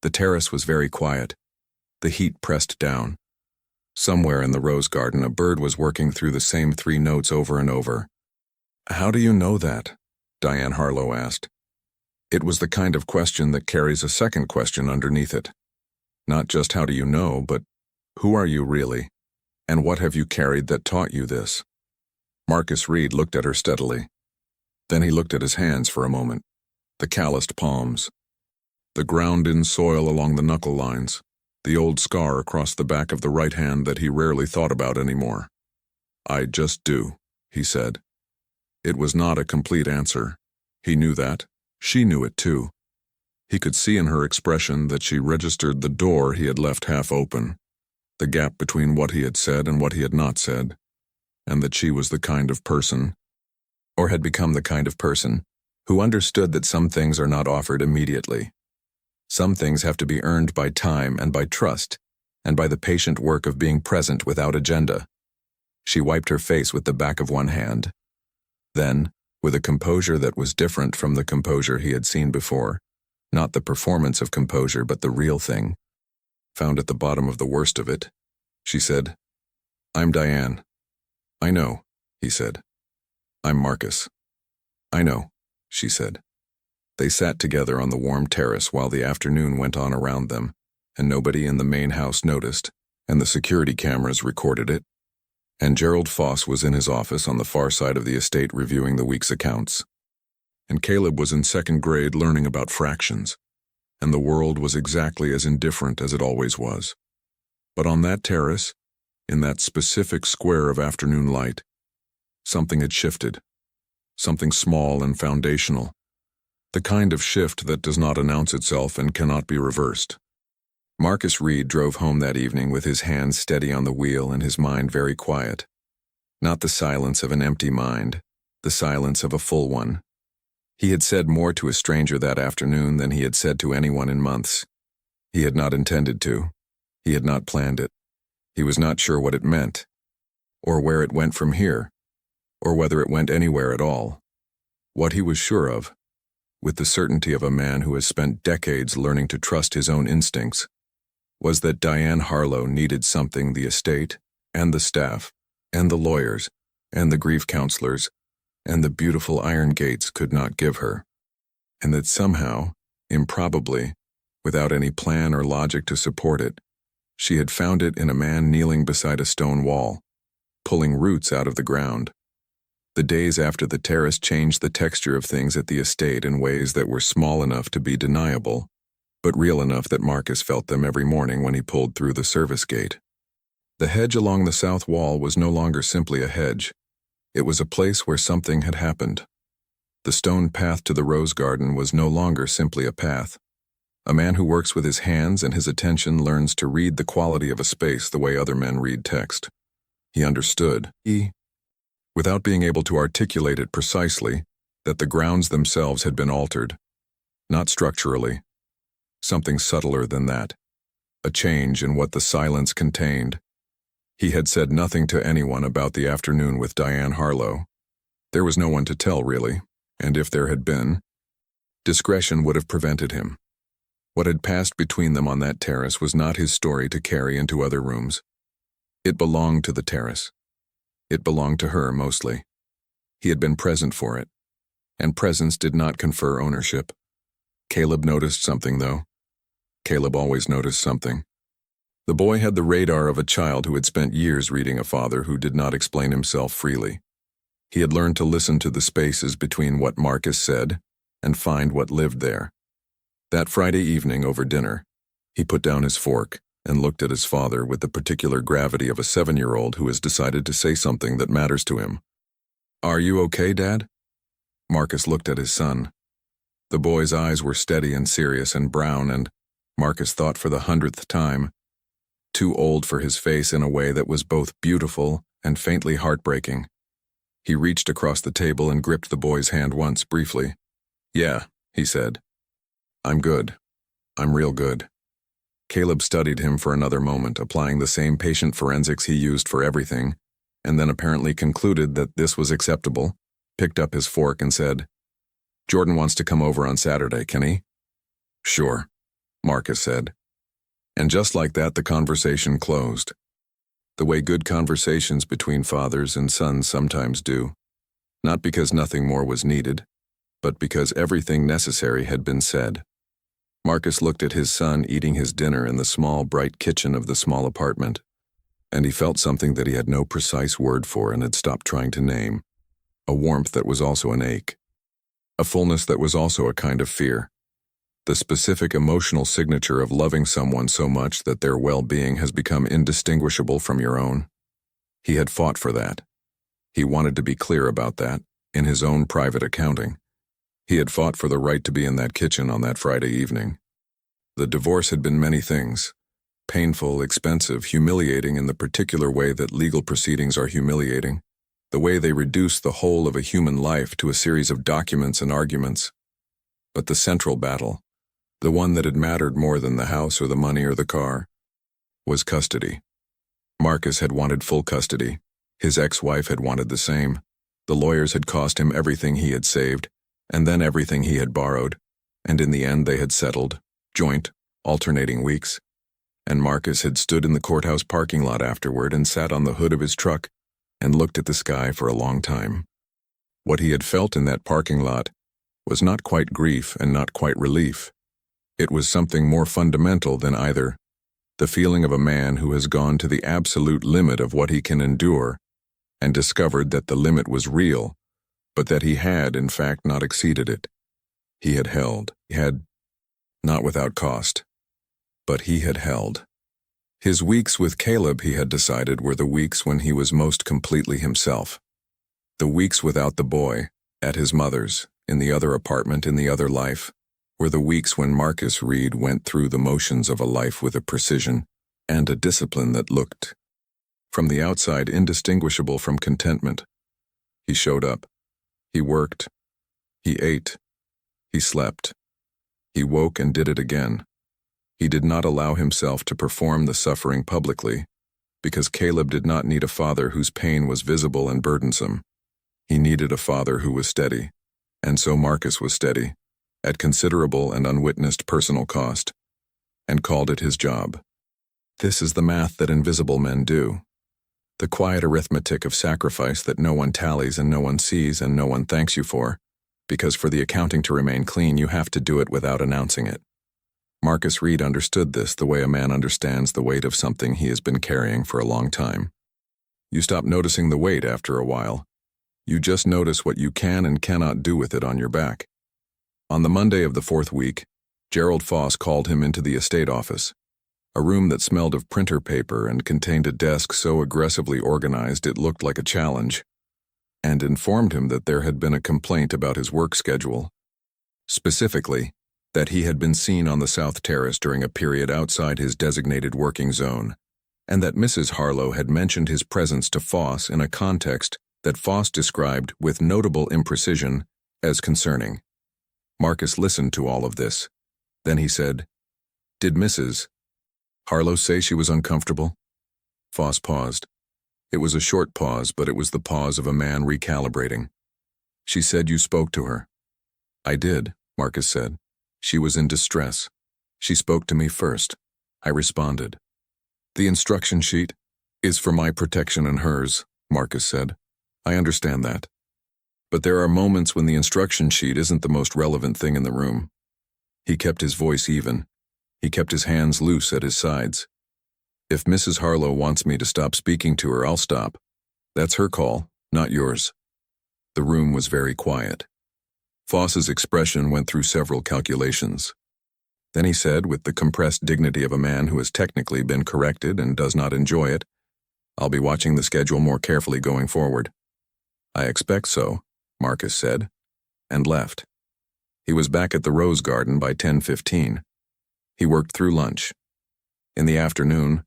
Speaker 1: The terrace was very quiet. The heat pressed down. Somewhere in the rose garden, a bird was working through the same 3 notes over and over. "How do you know that?" Diane Harlow asked. It was the kind of question that carries a second question underneath it. Not just how do you know, but who are you really? And what have you carried that taught you this? Marcus Reed looked at her steadily. Then he looked at his hands for a moment, the calloused palms, the ground-in soil along the knuckle lines, the old scar across the back of the right hand that he rarely thought about anymore. I just do, he said. It was not a complete answer. He knew that. She knew it too. He could see in her expression that she registered the door he had left half open, the gap between what he had said and what he had not said, and that she was the kind of person, or had become the kind of person, who understood that some things are not offered immediately. Some things have to be earned by time and by trust, and by the patient work of being present without agenda. She wiped her face with the back of one hand. Then, with a composure that was different from the composure he had seen before, not the performance of composure but the real thing, found at the bottom of the worst of it, she said, I'm Diane. I know, he said. I'm Marcus. I know, she said. They sat together on the warm terrace while the afternoon went on around them, and nobody in the main house noticed, and the security cameras recorded it. And Gerald Foss was in his office on the far side of the estate reviewing the week's accounts. And Caleb was in second grade learning about fractions, and the world was exactly as indifferent as it always was. But on that terrace, in that specific square of afternoon light, something had shifted, something small and foundational, the kind of shift that does not announce itself and cannot be reversed. Marcus Reed drove home that evening with his hands steady on the wheel and his mind very quiet. Not the silence of an empty mind, the silence of a full one. He had said more to a stranger that afternoon than he had said to anyone in months. He had not intended to. He had not planned it. He was not sure what it meant, or where it went from here, or whether it went anywhere at all. What he was sure of, with the certainty of a man who has spent decades learning to trust his own instincts, was that Diane Harlow needed something the estate, and the staff, and the lawyers, and the grief counselors, and the beautiful iron gates could not give her, and that somehow, improbably, without any plan or logic to support it, she had found it in a man kneeling beside a stone wall, pulling roots out of the ground. The days after the terrace changed the texture of things at the estate in ways that were small enough to be deniable, but real enough that Marcus felt them every morning when he pulled through the service gate. The hedge along the south wall was no longer simply a hedge. It was a place where something had happened. The stone path to the rose garden was no longer simply a path. A man who works with his hands and his attention learns to read the quality of a space the way other men read text. He understood, without being able to articulate it precisely, that the grounds themselves had been altered. Not structurally. Something subtler than that. A change in what the silence contained. He had said nothing to anyone about the afternoon with Diane Harlow. There was no one to tell, really, and if there had been, discretion would have prevented him. What had passed between them on that terrace was not his story to carry into other rooms. It belonged to the terrace. It belonged to her, mostly. He had been present for it, and presence did not confer ownership. Caleb noticed something, though. Caleb always noticed something. The boy had the radar of a child who had spent years reading a father who did not explain himself freely. He had learned to listen to the spaces between what Marcus said and find what lived there. That Friday evening over dinner, he put down his fork and looked at his father with the particular gravity of a 7-year-old who has decided to say something that matters to him. Are you okay, Dad? Marcus looked at his son. The boy's eyes were steady and serious and brown and, Marcus thought for the 100th time, too old for his face in a way that was both beautiful and faintly heartbreaking. He reached across the table and gripped the boy's hand once, briefly. Yeah, he said. I'm good. I'm real good. Caleb studied him for another moment, applying the same patient forensics he used for everything, and then apparently concluded that this was acceptable, picked up his fork and said, Jordan wants to come over on Saturday, can he? Sure, Marcus said. And just like that, the conversation closed. The way good conversations between fathers and sons sometimes do. Not because nothing more was needed, but because everything necessary had been said. Marcus looked at his son eating his dinner in the small, bright kitchen of the small apartment. and he felt something that he had no precise word for and had stopped trying to name. A warmth that was also an ache. A fullness that was also a kind of fear. The specific emotional signature of loving someone so much that their well-being has become indistinguishable from your own. He had fought for that. He wanted to be clear about that, in his own private accounting. He had fought for the right to be in that kitchen on that Friday evening. The divorce had been many things. Painful, expensive, humiliating in the particular way that legal proceedings are humiliating. The way they reduce the whole of a human life to a series of documents and arguments. But the central battle, the one that had mattered more than the house or the money or the car, was custody. Marcus had wanted full custody. His ex-wife had wanted the same. The lawyers had cost him everything he had saved, and then everything he had borrowed, and in the end they had settled, joint, alternating weeks. And Marcus had stood in the courthouse parking lot afterward and sat on the hood of his truck and looked at the sky for a long time. What he had felt in that parking lot was not quite grief and not quite relief. It was something more fundamental than either. The feeling of a man who has gone to the absolute limit of what he can endure and discovered that the limit was real, but that he had, in fact, not exceeded it. He had held. He had, not without cost, but he had held. His weeks with Caleb, he had decided, were the weeks when he was most completely himself. The weeks without the boy, at his mother's, in the other apartment, in the other life, were the weeks when Marcus Reed went through the motions of a life with a precision and a discipline that looked, from the outside, indistinguishable from contentment. He showed up. He worked. He ate. He slept. He woke and did it again. He did not allow himself to perform the suffering publicly, because Caleb did not need a father whose pain was visible and burdensome. He needed a father who was steady, and so Marcus was steady, at considerable and unwitnessed personal cost, and called it his job. This is the math that invisible men do. The quiet arithmetic of sacrifice that no one tallies and no one sees and no one thanks you for, because for the accounting to remain clean you have to do it without announcing it. Marcus Reed understood this the way a man understands the weight of something he has been carrying for a long time. You stop noticing the weight after a while. You just notice what you can and cannot do with it on your back. On the Monday of the 4th week, Gerald Foss called him into the estate office, a room that smelled of printer paper and contained a desk so aggressively organized it looked like a challenge, and informed him that there had been a complaint about his work schedule. Specifically, that he had been seen on the South Terrace during a period outside his designated working zone, and that Mrs. Harlow had mentioned his presence to Foss in a context that Foss described with notable imprecision as concerning. Marcus listened to all of this. Then he said, "Did Mrs. Harlow say she was uncomfortable?" Foss paused. It was a short pause, but it was the pause of a man recalibrating. "She said you spoke to her." "I did," Marcus said. "She was in distress. She spoke to me first. I responded." "The instruction sheet is for my protection and hers," Marcus said. "I understand that. But there are moments when the instruction sheet isn't the most relevant thing in the room." He kept his voice even. He kept his hands loose at his sides. "If Mrs. Harlow wants me to stop speaking to her, I'll stop. That's her call, not yours." The room was very quiet. Foss's expression went through several calculations. Then he said, with the compressed dignity of a man who has technically been corrected and does not enjoy it, "I'll be watching the schedule more carefully going forward." "I expect so," Marcus said, and left. He was back at the Rose Garden by 10:15. He worked through lunch. In the afternoon,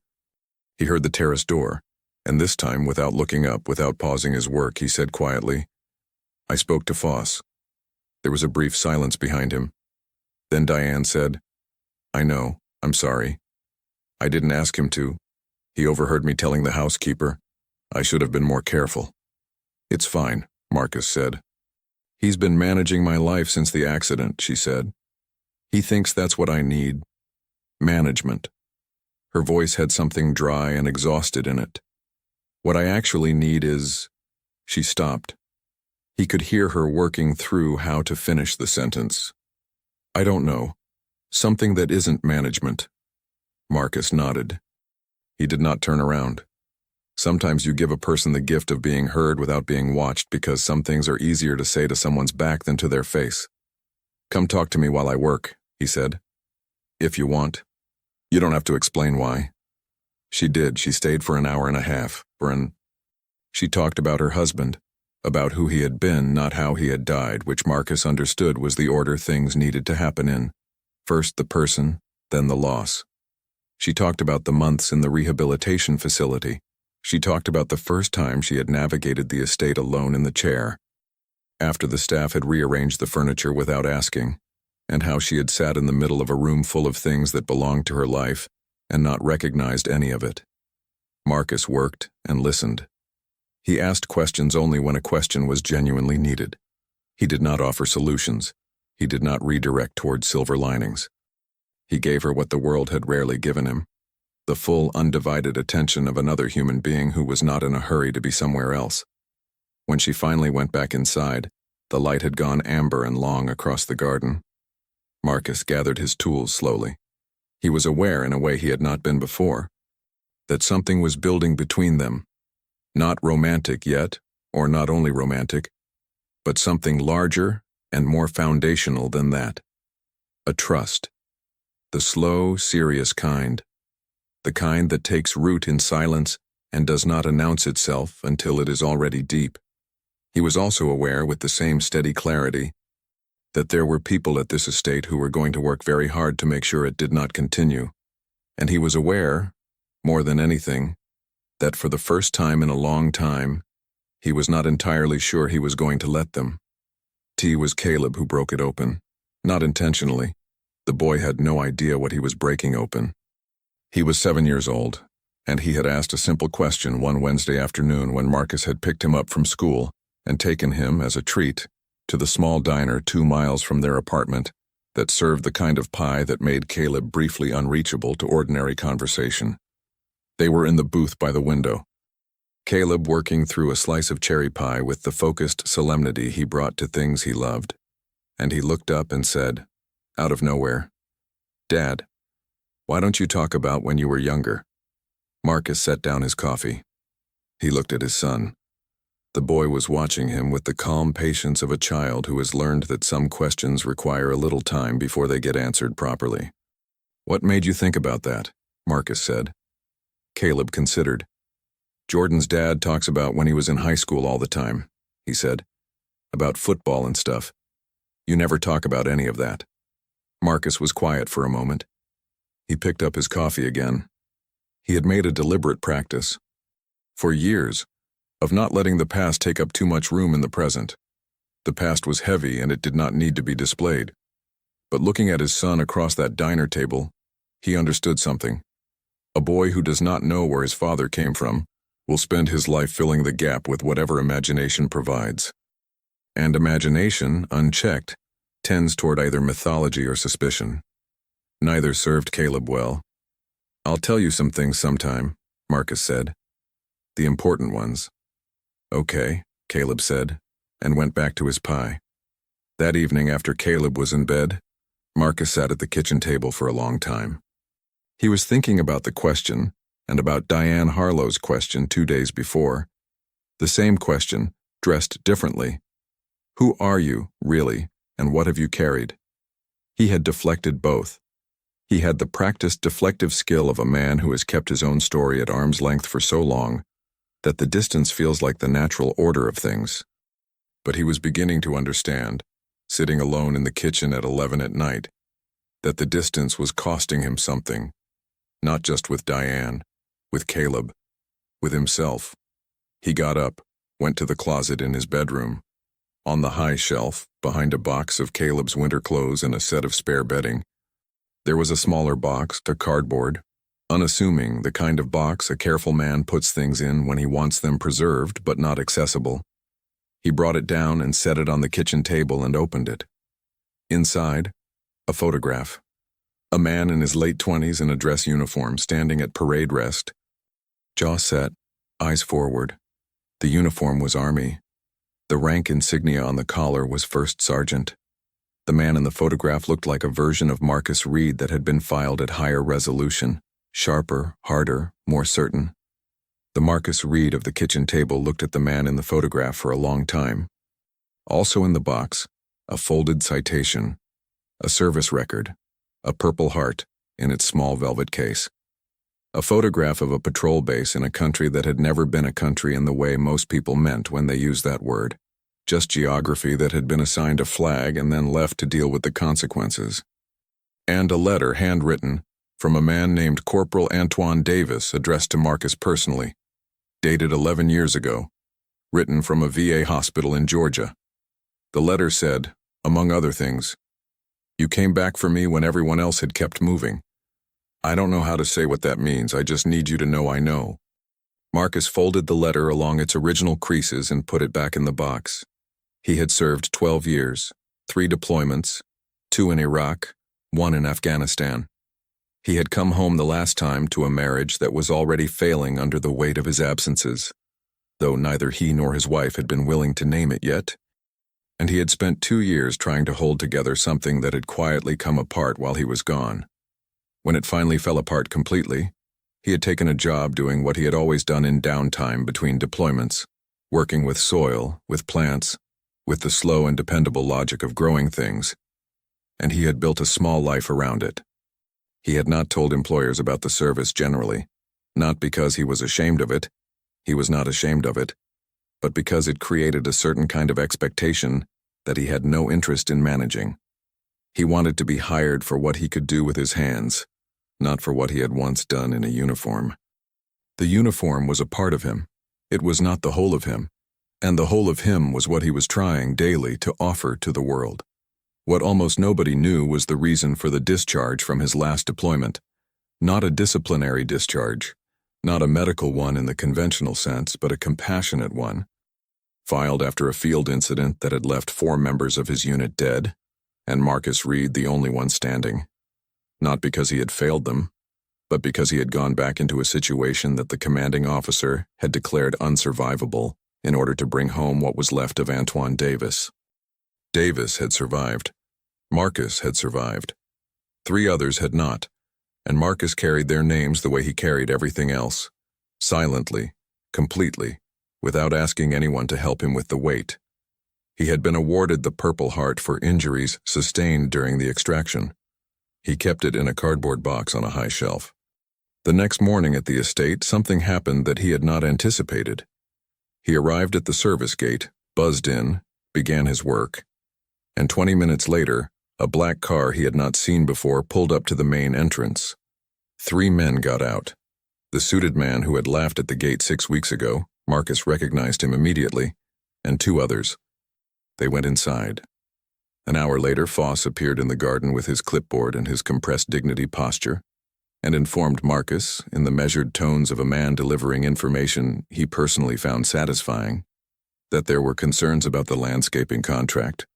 Speaker 1: he heard the terrace door, and this time, without looking up, without pausing his work, he said quietly, "I spoke to Foss." There was a brief silence behind him. Then Diane said, "I know, I'm sorry. I didn't ask him to. He overheard me telling the housekeeper. I should have been more careful." "It's fine," Marcus said. "He's been managing my life since the accident," she said. "He thinks that's what I need. Management." Her voice had something dry and exhausted in it. "What I actually need is—" She stopped. He could hear her working through how to finish the sentence. "I don't know. Something that isn't management." Marcus nodded. He did not turn around. Sometimes you give a person the gift of being heard without being watched because some things are easier to say to someone's back than to their face. "Come talk to me while I work," he said. "If you want. You don't have to explain why." She did. She stayed for an hour and a half. She talked about her husband, about who he had been, not how he had died, which Marcus understood was the order things needed to happen in. First the person, then the loss. She talked about the months in the rehabilitation facility. She talked about the first time she had navigated the estate alone in the chair, after the staff had rearranged the furniture without asking, and how she had sat in the middle of a room full of things that belonged to her life and not recognized any of it. Marcus worked and listened. He asked questions only when a question was genuinely needed. He did not offer solutions. He did not redirect towards silver linings. He gave her what the world had rarely given him, the full, undivided attention of another human being who was not in a hurry to be somewhere else. When she finally went back inside, the light had gone amber and long across the garden. Marcus gathered his tools slowly. He was aware, in a way he had not been before, that something was building between them. Not romantic yet, or not only romantic, but something larger and more foundational than that. A trust. The slow, serious kind. The kind that takes root in silence and does not announce itself until it is already deep. He was also aware, with the same steady clarity, that there were people at this estate who were going to work very hard to make sure it did not continue. And he was aware, more than anything, that for the first time in a long time, he was not entirely sure he was going to let them. It was Caleb who broke it open. Not intentionally. The boy had no idea what he was breaking open. He was 7 years old, and he had asked a simple question one Wednesday afternoon when Marcus had picked him up from school and taken him, as a treat, to the small diner 2 miles from their apartment that served the kind of pie that made Caleb briefly unreachable to ordinary conversation. They were in the booth by the window, Caleb working through a slice of cherry pie with the focused solemnity he brought to things he loved. And he looked up and said, out of nowhere, "Dad, why don't you talk about when you were younger?" Marcus set down his coffee. He looked at his son. The boy was watching him with the calm patience of a child who has learned that some questions require a little time before they get answered properly. "What made you think about that?" Marcus said. Caleb considered. "Jordan's dad talks about when he was in high school all the time," he said. "About football and stuff. You never talk about any of that." Marcus was quiet for a moment. He picked up his coffee again. He had made a deliberate practice, for years, of not letting the past take up too much room in the present. The past was heavy and it did not need to be displayed. But looking at his son across that diner table, he understood something. A boy who does not know where his father came from will spend his life filling the gap with whatever imagination provides. And imagination, unchecked, tends toward either mythology or suspicion. Neither served Caleb well. "I'll tell you some things sometime," Marcus said. "The important ones." "Okay," Caleb said, and went back to his pie. That evening, after Caleb was in bed, Marcus sat at the kitchen table for a long time. He was thinking about the question, and about Diane Harlow's question 2 days before. The same question, dressed differently. Who are you, really, and what have you carried? He had deflected both. He had the practiced deflective skill of a man who has kept his own story at arm's length for so long that the distance feels like the natural order of things. But he was beginning to understand, sitting alone in the kitchen at 11 at night, that the distance was costing him something, not just with Diane, with Caleb, with himself. He got up, went to the closet in his bedroom. On the high shelf, behind a box of Caleb's winter clothes and a set of spare bedding, there was a smaller box, a cardboard, unassuming, the kind of box a careful man puts things in when he wants them preserved but not accessible. He brought it down and set it on the kitchen table and opened it. Inside, a photograph. A man in his late 20s in a dress uniform standing at parade rest. Jaw set, eyes forward. The uniform was Army. The rank insignia on the collar was First Sergeant. The man in the photograph looked like a version of Marcus Reed that had been filed at higher resolution, sharper, harder, more certain. The Marcus Reed of the kitchen table looked at the man in the photograph for a long time. Also in the box, a folded citation, a service record, a Purple Heart in its small velvet case. A photograph of a patrol base in a country that had never been a country in the way most people meant when they used that word. Just geography that had been assigned a flag and then left to deal with the consequences. And a letter handwritten from a man named Corporal Antoine Davis addressed to Marcus personally, dated 11 years ago, written from a VA hospital in Georgia. The letter said, among other things, "You came back for me when everyone else had kept moving. I don't know how to say what that means, I just need you to know I know." Marcus folded the letter along its original creases and put it back in the box. He had served 12 years, 3 deployments, 2 in Iraq, 1 in Afghanistan. He had come home the last time to a marriage that was already failing under the weight of his absences, though neither he nor his wife had been willing to name it yet. And he had spent 2 years trying to hold together something that had quietly come apart while he was gone. When it finally fell apart completely, he had taken a job doing what he had always done in downtime between deployments, working with soil, with plants, with the slow and dependable logic of growing things, and he had built a small life around it. He had not told employers about the service generally, not because he was ashamed of it, he was not ashamed of it, but because it created a certain kind of expectation that he had no interest in managing. He wanted to be hired for what he could do with his hands, not for what he had once done in a uniform. The uniform was a part of him. It was not the whole of him. And the whole of him was what he was trying daily to offer to the world. What almost nobody knew was the reason for the discharge from his last deployment. Not a disciplinary discharge, not a medical one in the conventional sense, but a compassionate one. Filed after a field incident that had left 4 members of his unit dead, and Marcus Reed the only one standing. Not because he had failed them, but because he had gone back into a situation that the commanding officer had declared unsurvivable, in order to bring home what was left of Antoine Davis. Davis had survived. Marcus had survived. 3 others had not, and Marcus carried their names the way he carried everything else, silently, completely, without asking anyone to help him with the weight. He had been awarded the Purple Heart for injuries sustained during the extraction. He kept it in a cardboard box on a high shelf. The next morning at the estate, something happened that he had not anticipated. He arrived at the service gate, buzzed in, began his work, and 20 minutes later, a black car he had not seen before pulled up to the main entrance. 3 men got out. The suited man who had laughed at the gate 6 weeks ago, Marcus recognized him immediately, and 2 others. They went inside. An hour later, Foss appeared in the garden with his clipboard and his compressed dignity posture, and informed Marcus, in the measured tones of a man delivering information he personally found satisfying, that there were concerns about the landscaping contract,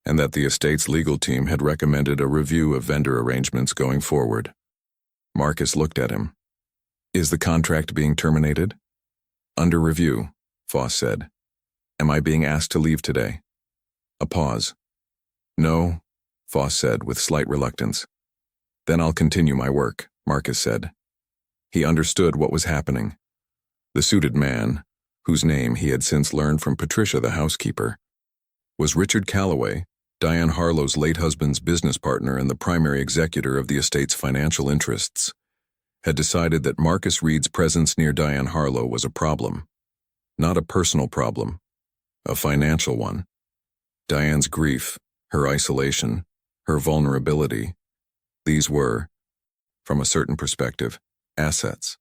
Speaker 1: and that the estate's legal team had recommended a review of vendor arrangements going forward. Marcus looked at him. "Is the contract being terminated?" "Under review," Foss said. "Am I being asked to leave today?" A pause. "No," Foss said with slight reluctance. "Then I'll continue my work," Marcus said. He understood what was happening. The suited man, whose name he had since learned from Patricia the housekeeper, was Richard Calloway, Diane Harlow's late husband's business partner and the primary executor of the estate's financial interests, had decided that Marcus Reed's presence near Diane Harlow was a problem. Not a personal problem, a financial one. Diane's grief, her isolation, her vulnerability, these were, from a certain perspective, assets.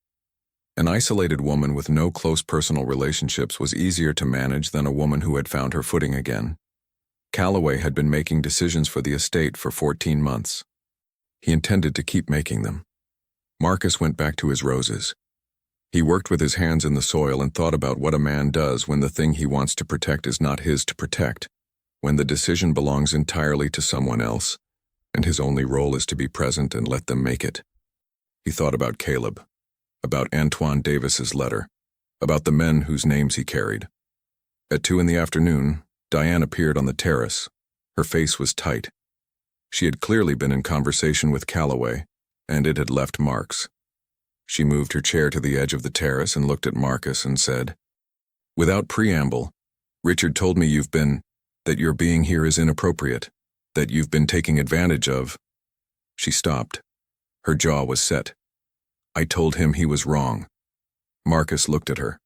Speaker 1: An isolated woman with no close personal relationships was easier to manage than a woman who had found her footing again. Calloway had been making decisions for the estate for 14 months. He intended to keep making them. Marcus went back to his roses. He worked with his hands in the soil and thought about what a man does when the thing he wants to protect is not his to protect, when the decision belongs entirely to someone else, and his only role is to be present and let them make it. He thought about Caleb, about Antoine Davis's letter, about the men whose names he carried. At 2 p.m, Diane appeared on the terrace. Her face was tight. She had clearly been in conversation with Calloway, and it had left marks. She moved her chair to the edge of the terrace and looked at Marcus and said, "Without preamble, Richard told me that your being here is inappropriate, that you've been taking advantage of." She stopped. Her jaw was set. "I told him he was wrong." Marcus looked at her.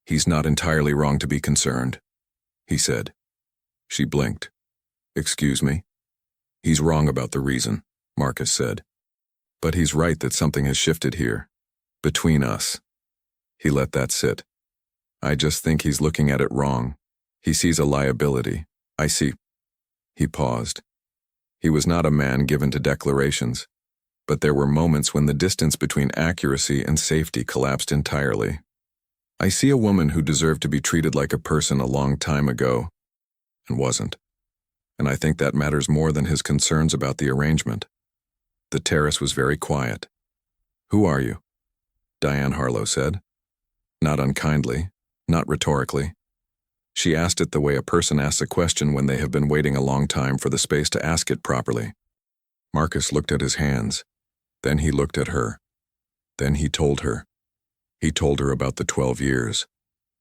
Speaker 1: "He's not entirely wrong to be concerned," he said. She blinked. "Excuse me?" "He's wrong about the reason," Marcus said. "But he's right that something has shifted here. Between us." He let that sit. "I just think he's looking at it wrong. He sees a liability. I see." He paused. He was not a man given to declarations, but there were moments when the distance between accuracy and safety collapsed entirely. "I see a woman who deserved to be treated like a person a long time ago, and wasn't. And I think that matters more than his concerns about the arrangement." The terrace was very quiet. "Who are you?" Diane Harlow said. Not unkindly, not rhetorically. She asked it the way a person asks a question when they have been waiting a long time for the space to ask it properly. Marcus looked at his hands. Then he looked at her. Then he told her. He told her about the 12 years,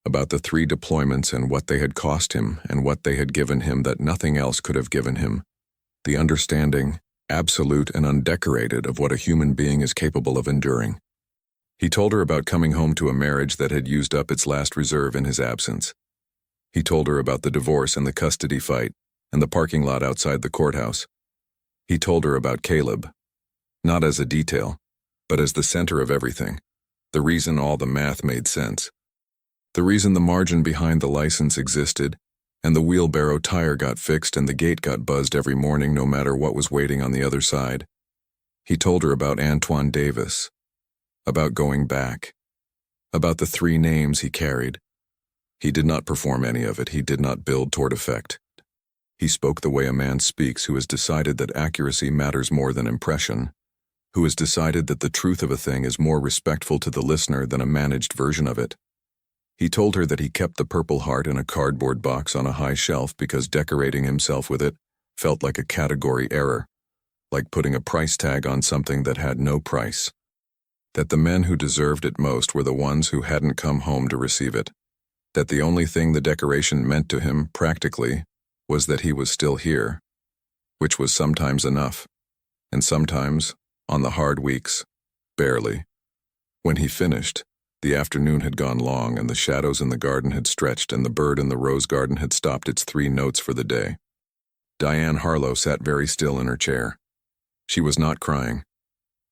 Speaker 1: about the 3 deployments and what they had cost him and what they had given him that nothing else could have given him, the understanding, absolute and undecorated, of what a human being is capable of enduring. He told her about coming home to a marriage that had used up its last reserve in his absence. He told her about the divorce and the custody fight and the parking lot outside the courthouse. He told her about Caleb, not as a detail, but as the center of everything, the reason all the math made sense, the reason the margin behind the license existed, and the wheelbarrow tire got fixed and the gate got buzzed every morning no matter what was waiting on the other side. He told her about Antoine Davis, about going back, about the 3 names he carried. He did not perform any of it. He did not build toward effect. He spoke the way a man speaks who has decided that accuracy matters more than impression, who has decided that the truth of a thing is more respectful to the listener than a managed version of it. He told her that he kept the Purple Heart in a cardboard box on a high shelf because decorating himself with it felt like a category error, like putting a price tag on something that had no price. That the men who deserved it most were the ones who hadn't come home to receive it. That the only thing the decoration meant to him, practically, was that he was still here, which was sometimes enough, and sometimes, on the hard weeks, barely. When he finished, the afternoon had gone long and the shadows in the garden had stretched and the bird in the rose garden had stopped its 3 notes for the day. Diane Harlow sat very still in her chair. She was not crying.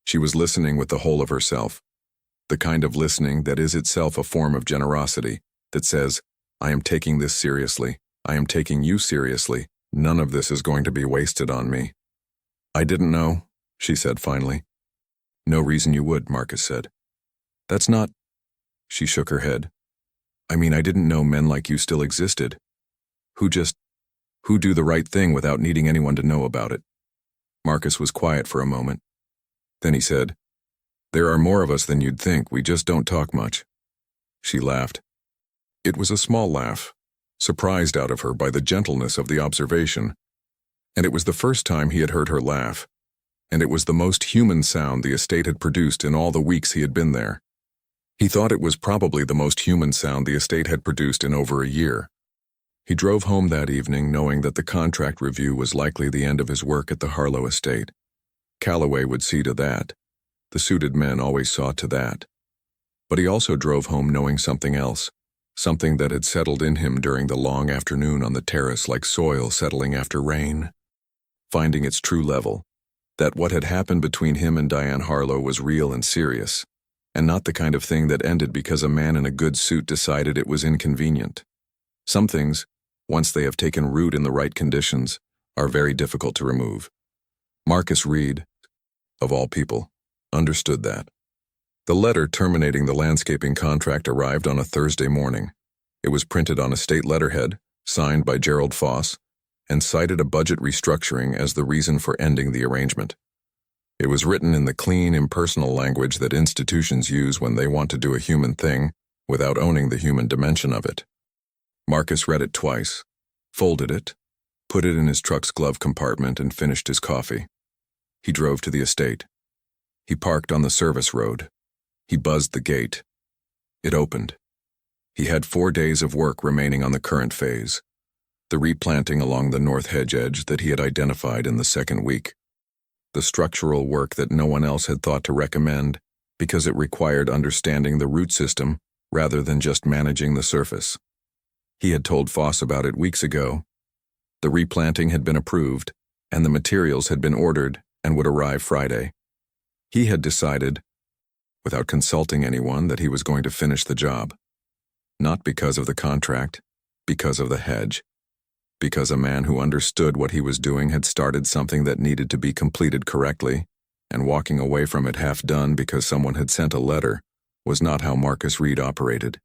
Speaker 1: She was listening with the whole of herself, the kind of listening that is itself a form of generosity, that says, "I am taking this seriously. I am taking you seriously. None of this is going to be wasted on me." "I didn't know," she said finally. "No reason you would," Marcus said. "That's not—" She shook her head. "I mean, I didn't know men like you still existed. Who do the right thing without needing anyone to know about it." Marcus was quiet for a moment. Then he said, "There are more of us than you'd think. We just don't talk much." She laughed. It was a small laugh, surprised out of her by the gentleness of the observation, and it was the first time he had heard her laugh, and it was the most human sound the estate had produced in all the weeks he had been there. He thought it was probably the most human sound the estate had produced in over a year. He drove home that evening knowing that the contract review was likely the end of his work at the Harlow estate. Calloway would see to that. The suited men always saw to that. But he also drove home knowing something else, something that had settled in him during the long afternoon on the terrace like soil settling after rain, finding its true level, that what had happened between him and Diane Harlow was real and serious, and not the kind of thing that ended because a man in a good suit decided it was inconvenient. Some things, once they have taken root in the right conditions, are very difficult to remove. Marcus Reed, of all people, understood that. The letter terminating the landscaping contract arrived on a Thursday morning. It was printed on a state letterhead, signed by Gerald Foss, and cited a budget restructuring as the reason for ending the arrangement. It was written in the clean, impersonal language that institutions use when they want to do a human thing without owning the human dimension of it. Marcus read it twice, folded it, put it in his truck's glove compartment, and finished his coffee. He drove to the estate. He parked on the service road. He buzzed the gate. It opened. He had 4 days of work remaining on the current phase, the replanting along the north hedge edge that he had identified in the second week, the structural work that no one else had thought to recommend because it required understanding the root system rather than just managing the surface. He had told Foss about it weeks ago. The replanting had been approved, and the materials had been ordered and would arrive Friday. He had decided, without consulting anyone, that he was going to finish the job. Not because of the contract, because of the hedge. Because a man who understood what he was doing had started something that needed to be completed correctly, and walking away from it half done because someone had sent a letter was not how Marcus Reed operated.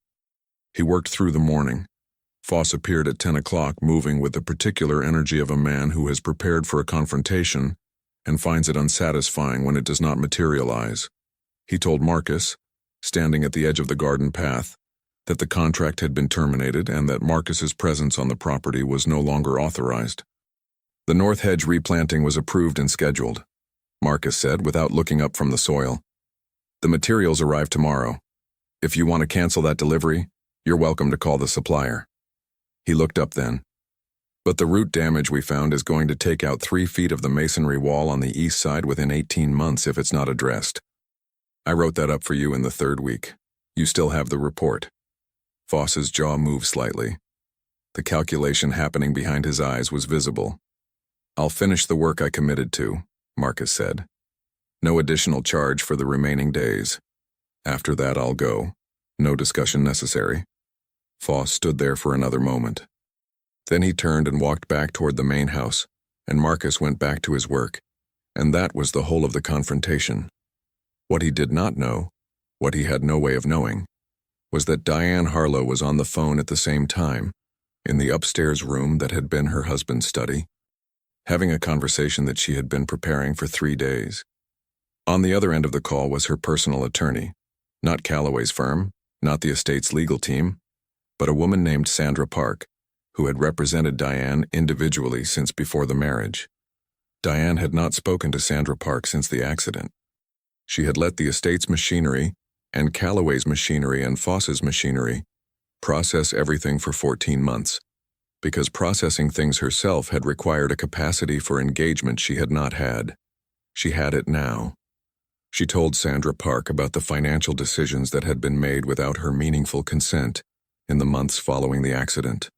Speaker 1: He worked through the morning. Foss appeared at 10 o'clock, moving with the particular energy of a man who has prepared for a confrontation and finds it unsatisfying when it does not materialize. He told Marcus, standing at the edge of the garden path, that the contract had been terminated and that Marcus's presence on the property was no longer authorized. The north hedge replanting was approved and scheduled, Marcus said without looking up from the soil. The materials arrive tomorrow. If you want to cancel that delivery, you're welcome to call the supplier. He looked up then. But the root damage we found is going to take out 3 feet of the masonry wall on the east side within 18 months if it's not addressed. I wrote that up for you in the 3rd week. You still have the report. Foss's jaw moved slightly. The calculation happening behind his eyes was visible. I'll finish the work I committed to, Marcus said. No additional charge for the remaining days. After that, I'll go. No discussion necessary. Foss stood there for another moment. Then he turned and walked back toward the main house, and Marcus went back to his work, and that was the whole of the confrontation. What he did not know, what he had no way of knowing, was that Diane Harlow was on the phone at the same time, in the upstairs room that had been her husband's study, having a conversation that she had been preparing for 3 days. On the other end of the call was her personal attorney, not Calloway's firm, not the estate's legal team, but a woman named Sandra Park, who had represented Diane individually since before the marriage. Diane had not spoken to Sandra Park since the accident. She had let the estate's machinery, and Calloway's machinery and Foss's machinery, process everything for 14 months, because processing things herself had required a capacity for engagement she had not had. She had it now. She told Sandra Park about the financial decisions that had been made without her meaningful consent in the months following the accident.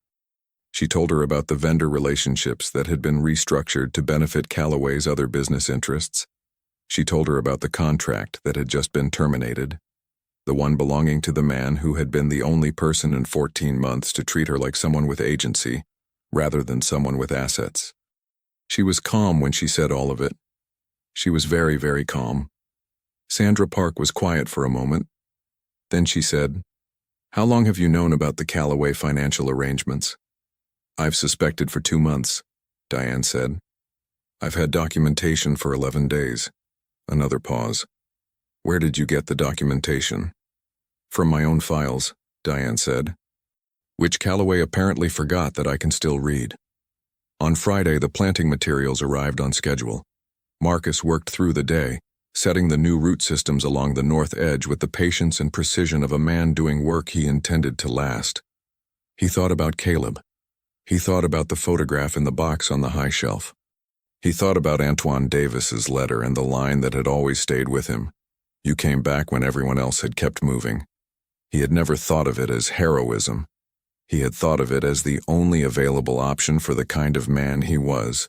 Speaker 1: She told her about the vendor relationships that had been restructured to benefit Calloway's other business interests. She told her about the contract that had just been terminated, the one belonging to the man who had been the only person in 14 months to treat her like someone with agency, rather than someone with assets. She was calm when she said all of it. She was very, very calm. Sandra Park was quiet for a moment. Then she said, "How long have you known about the Calloway financial arrangements?" "I've suspected for 2 months," Diane said. "I've had documentation for 11 days. Another pause. "Where did you get the documentation?" "From my own files," Diane said, "which Calloway apparently forgot that I can still read." On Friday, the planting materials arrived on schedule. Marcus worked through the day, setting the new root systems along the north edge with the patience and precision of a man doing work he intended to last. He thought about Caleb. He thought about the photograph in the box on the high shelf. He thought about Antoine Davis's letter and the line that had always stayed with him. You came back when everyone else had kept moving. He had never thought of it as heroism. He had thought of it as the only available option for the kind of man he was.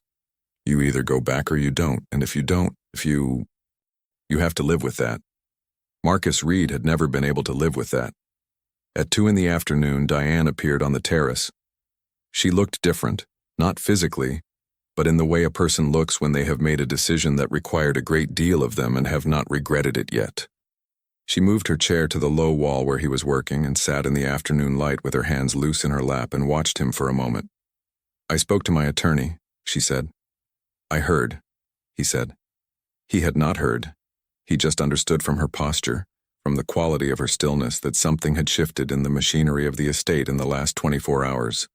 Speaker 1: You either go back or you don't, and if you don't, you have to live with that. Marcus Reed had never been able to live with that. At 2 in the afternoon, Diane appeared on the terrace. She looked different, not physically, but in the way a person looks when they have made a decision that required a great deal of them and have not regretted it yet. She moved her chair to the low wall where he was working and sat in the afternoon light with her hands loose in her lap and watched him for a moment. "I spoke to my attorney," she said. "I heard," he said. He had not heard. He just understood from her posture, from the quality of her stillness, that something had shifted in the machinery of the estate in the last 24 hours.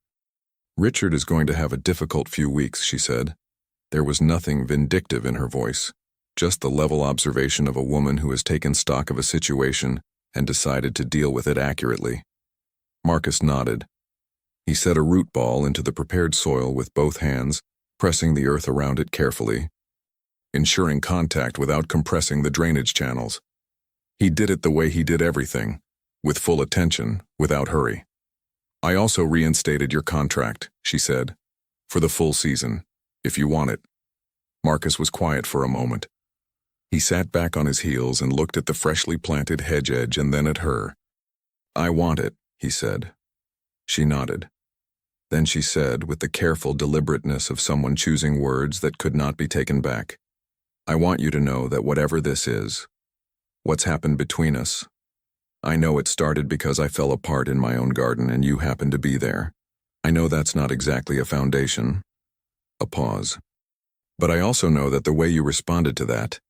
Speaker 1: "Richard is going to have a difficult few weeks," she said. There was nothing vindictive in her voice, just the level observation of a woman who has taken stock of a situation and decided to deal with it accurately. Marcus nodded. He set a root ball into the prepared soil with both hands, pressing the earth around it carefully, ensuring contact without compressing the drainage channels. He did it the way he did everything, with full attention, without hurry. "I also reinstated your contract," she said, "for the full season, if you want it." Marcus was quiet for a moment. He sat back on his heels and looked at the freshly planted hedge edge and then at her. "I want it," he said. She nodded. Then she said, with the careful deliberateness of someone choosing words that could not be taken back, "I want you to know that whatever this is, what's happened between us, I know it started because I fell apart in my own garden and you happened to be there. I know that's not exactly a foundation." A pause. "But I also know that the way you responded to that,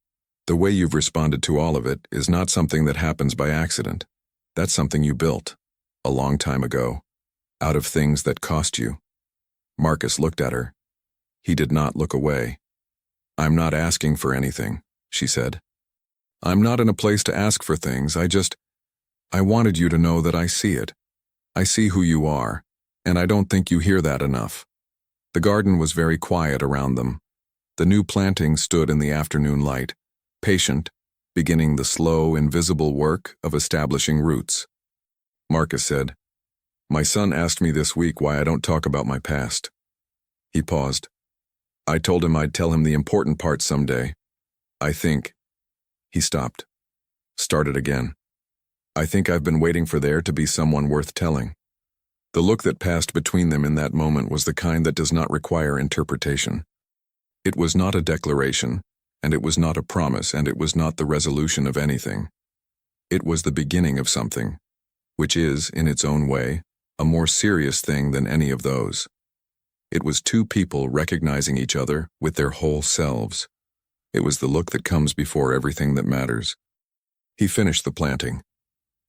Speaker 1: the way you've responded to all of it, is not something that happens by accident. That's something you built, a long time ago, out of things that cost you." Marcus looked at her. He did not look away. "I'm not asking for anything," she said. "I'm not in a place to ask for things. I wanted you to know that I see it. I see who you are, and I don't think you hear that enough." The garden was very quiet around them. The new plantings stood in the afternoon light, patient, beginning the slow, invisible work of establishing roots. Marcus said, "My son asked me this week why I don't talk about my past." He paused. "I told him I'd tell him the important parts someday. I think—" He stopped. Started again. "I think I've been waiting for there to be someone worth telling." The look that passed between them in that moment was the kind that does not require interpretation. It was not a declaration, and it was not a promise, and it was not the resolution of anything. It was the beginning of something, which is, in its own way, a more serious thing than any of those. It was two people recognizing each other with their whole selves. It was the look that comes before everything that matters. He finished the planting.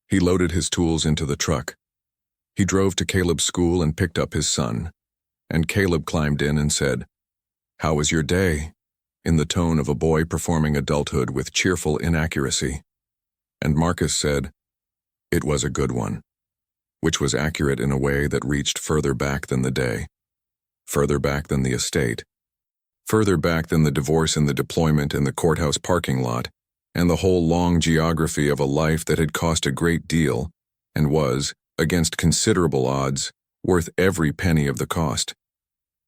Speaker 1: He loaded his tools into the truck. He drove to Caleb's school and picked up his son. And Caleb climbed in and said, "How was your day?" in the tone of a boy performing adulthood with cheerful inaccuracy. And Marcus said, "It was a good one," which was accurate in a way that reached further back than the day, further back than the estate, further back than the divorce and the deployment in the courthouse parking lot, and the whole long geography of a life that had cost a great deal and was, against considerable odds, worth every penny of the cost.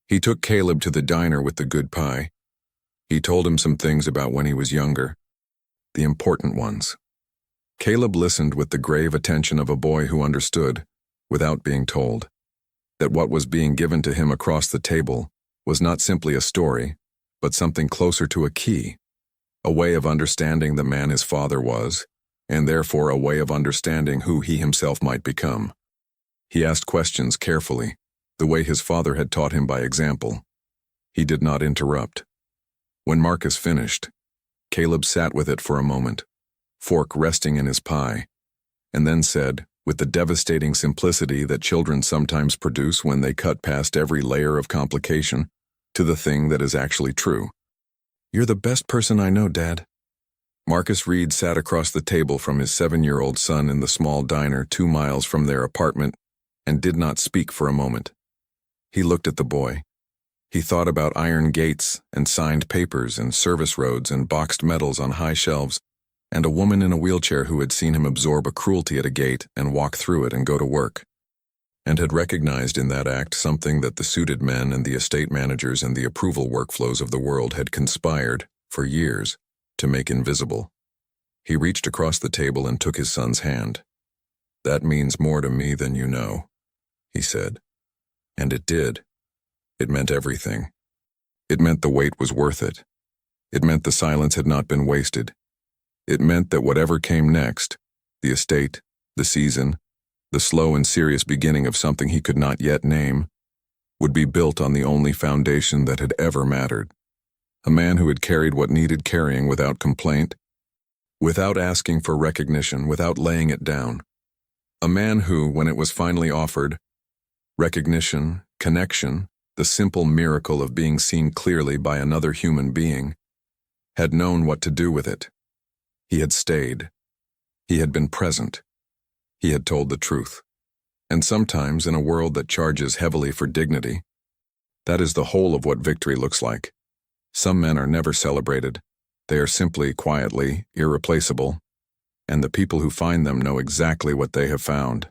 Speaker 1: He took Caleb to the diner with the good pie. He told him some things about when he was younger, the important ones. Caleb listened with the grave attention of a boy who understood, without being told, that what was being given to him across the table was not simply a story, but something closer to a key, a way of understanding the man his father was, and therefore a way of understanding who he himself might become. He asked questions carefully, the way his father had taught him by example. He did not interrupt. When Marcus finished, Caleb sat with it for a moment, fork resting in his pie, and then said, with the devastating simplicity that children sometimes produce when they cut past every layer of complication to the thing that is actually true, "You're the best person I know, Dad." Marcus Reed sat across the table from his 7-year-old son in the small diner 2 miles from their apartment and did not speak for a moment. He looked at the boy. He thought about iron gates and signed papers and service roads and boxed metals on high shelves, and a woman in a wheelchair who had seen him absorb a cruelty at a gate and walk through it and go to work, and had recognized in that act something that the suited men and the estate managers and the approval workflows of the world had conspired, for years, to make invisible. He reached across the table and took his son's hand. "That means more to me than you know," he said. And it did. It meant everything. It meant the wait was worth it. It meant the silence had not been wasted. It meant that whatever came next, the estate, the season, the slow and serious beginning of something he could not yet name, would be built on the only foundation that had ever mattered. A man who had carried what needed carrying without complaint, without asking for recognition, without laying it down. A man who, when it was finally offered, recognition, connection, the simple miracle of being seen clearly by another human being, had known what to do with it. He had stayed. He had been present. He had told the truth. And sometimes, in a world that charges heavily for dignity, that is the whole of what victory looks like. Some men are never celebrated. They are simply, quietly, irreplaceable. And the people who find them know exactly what they have found.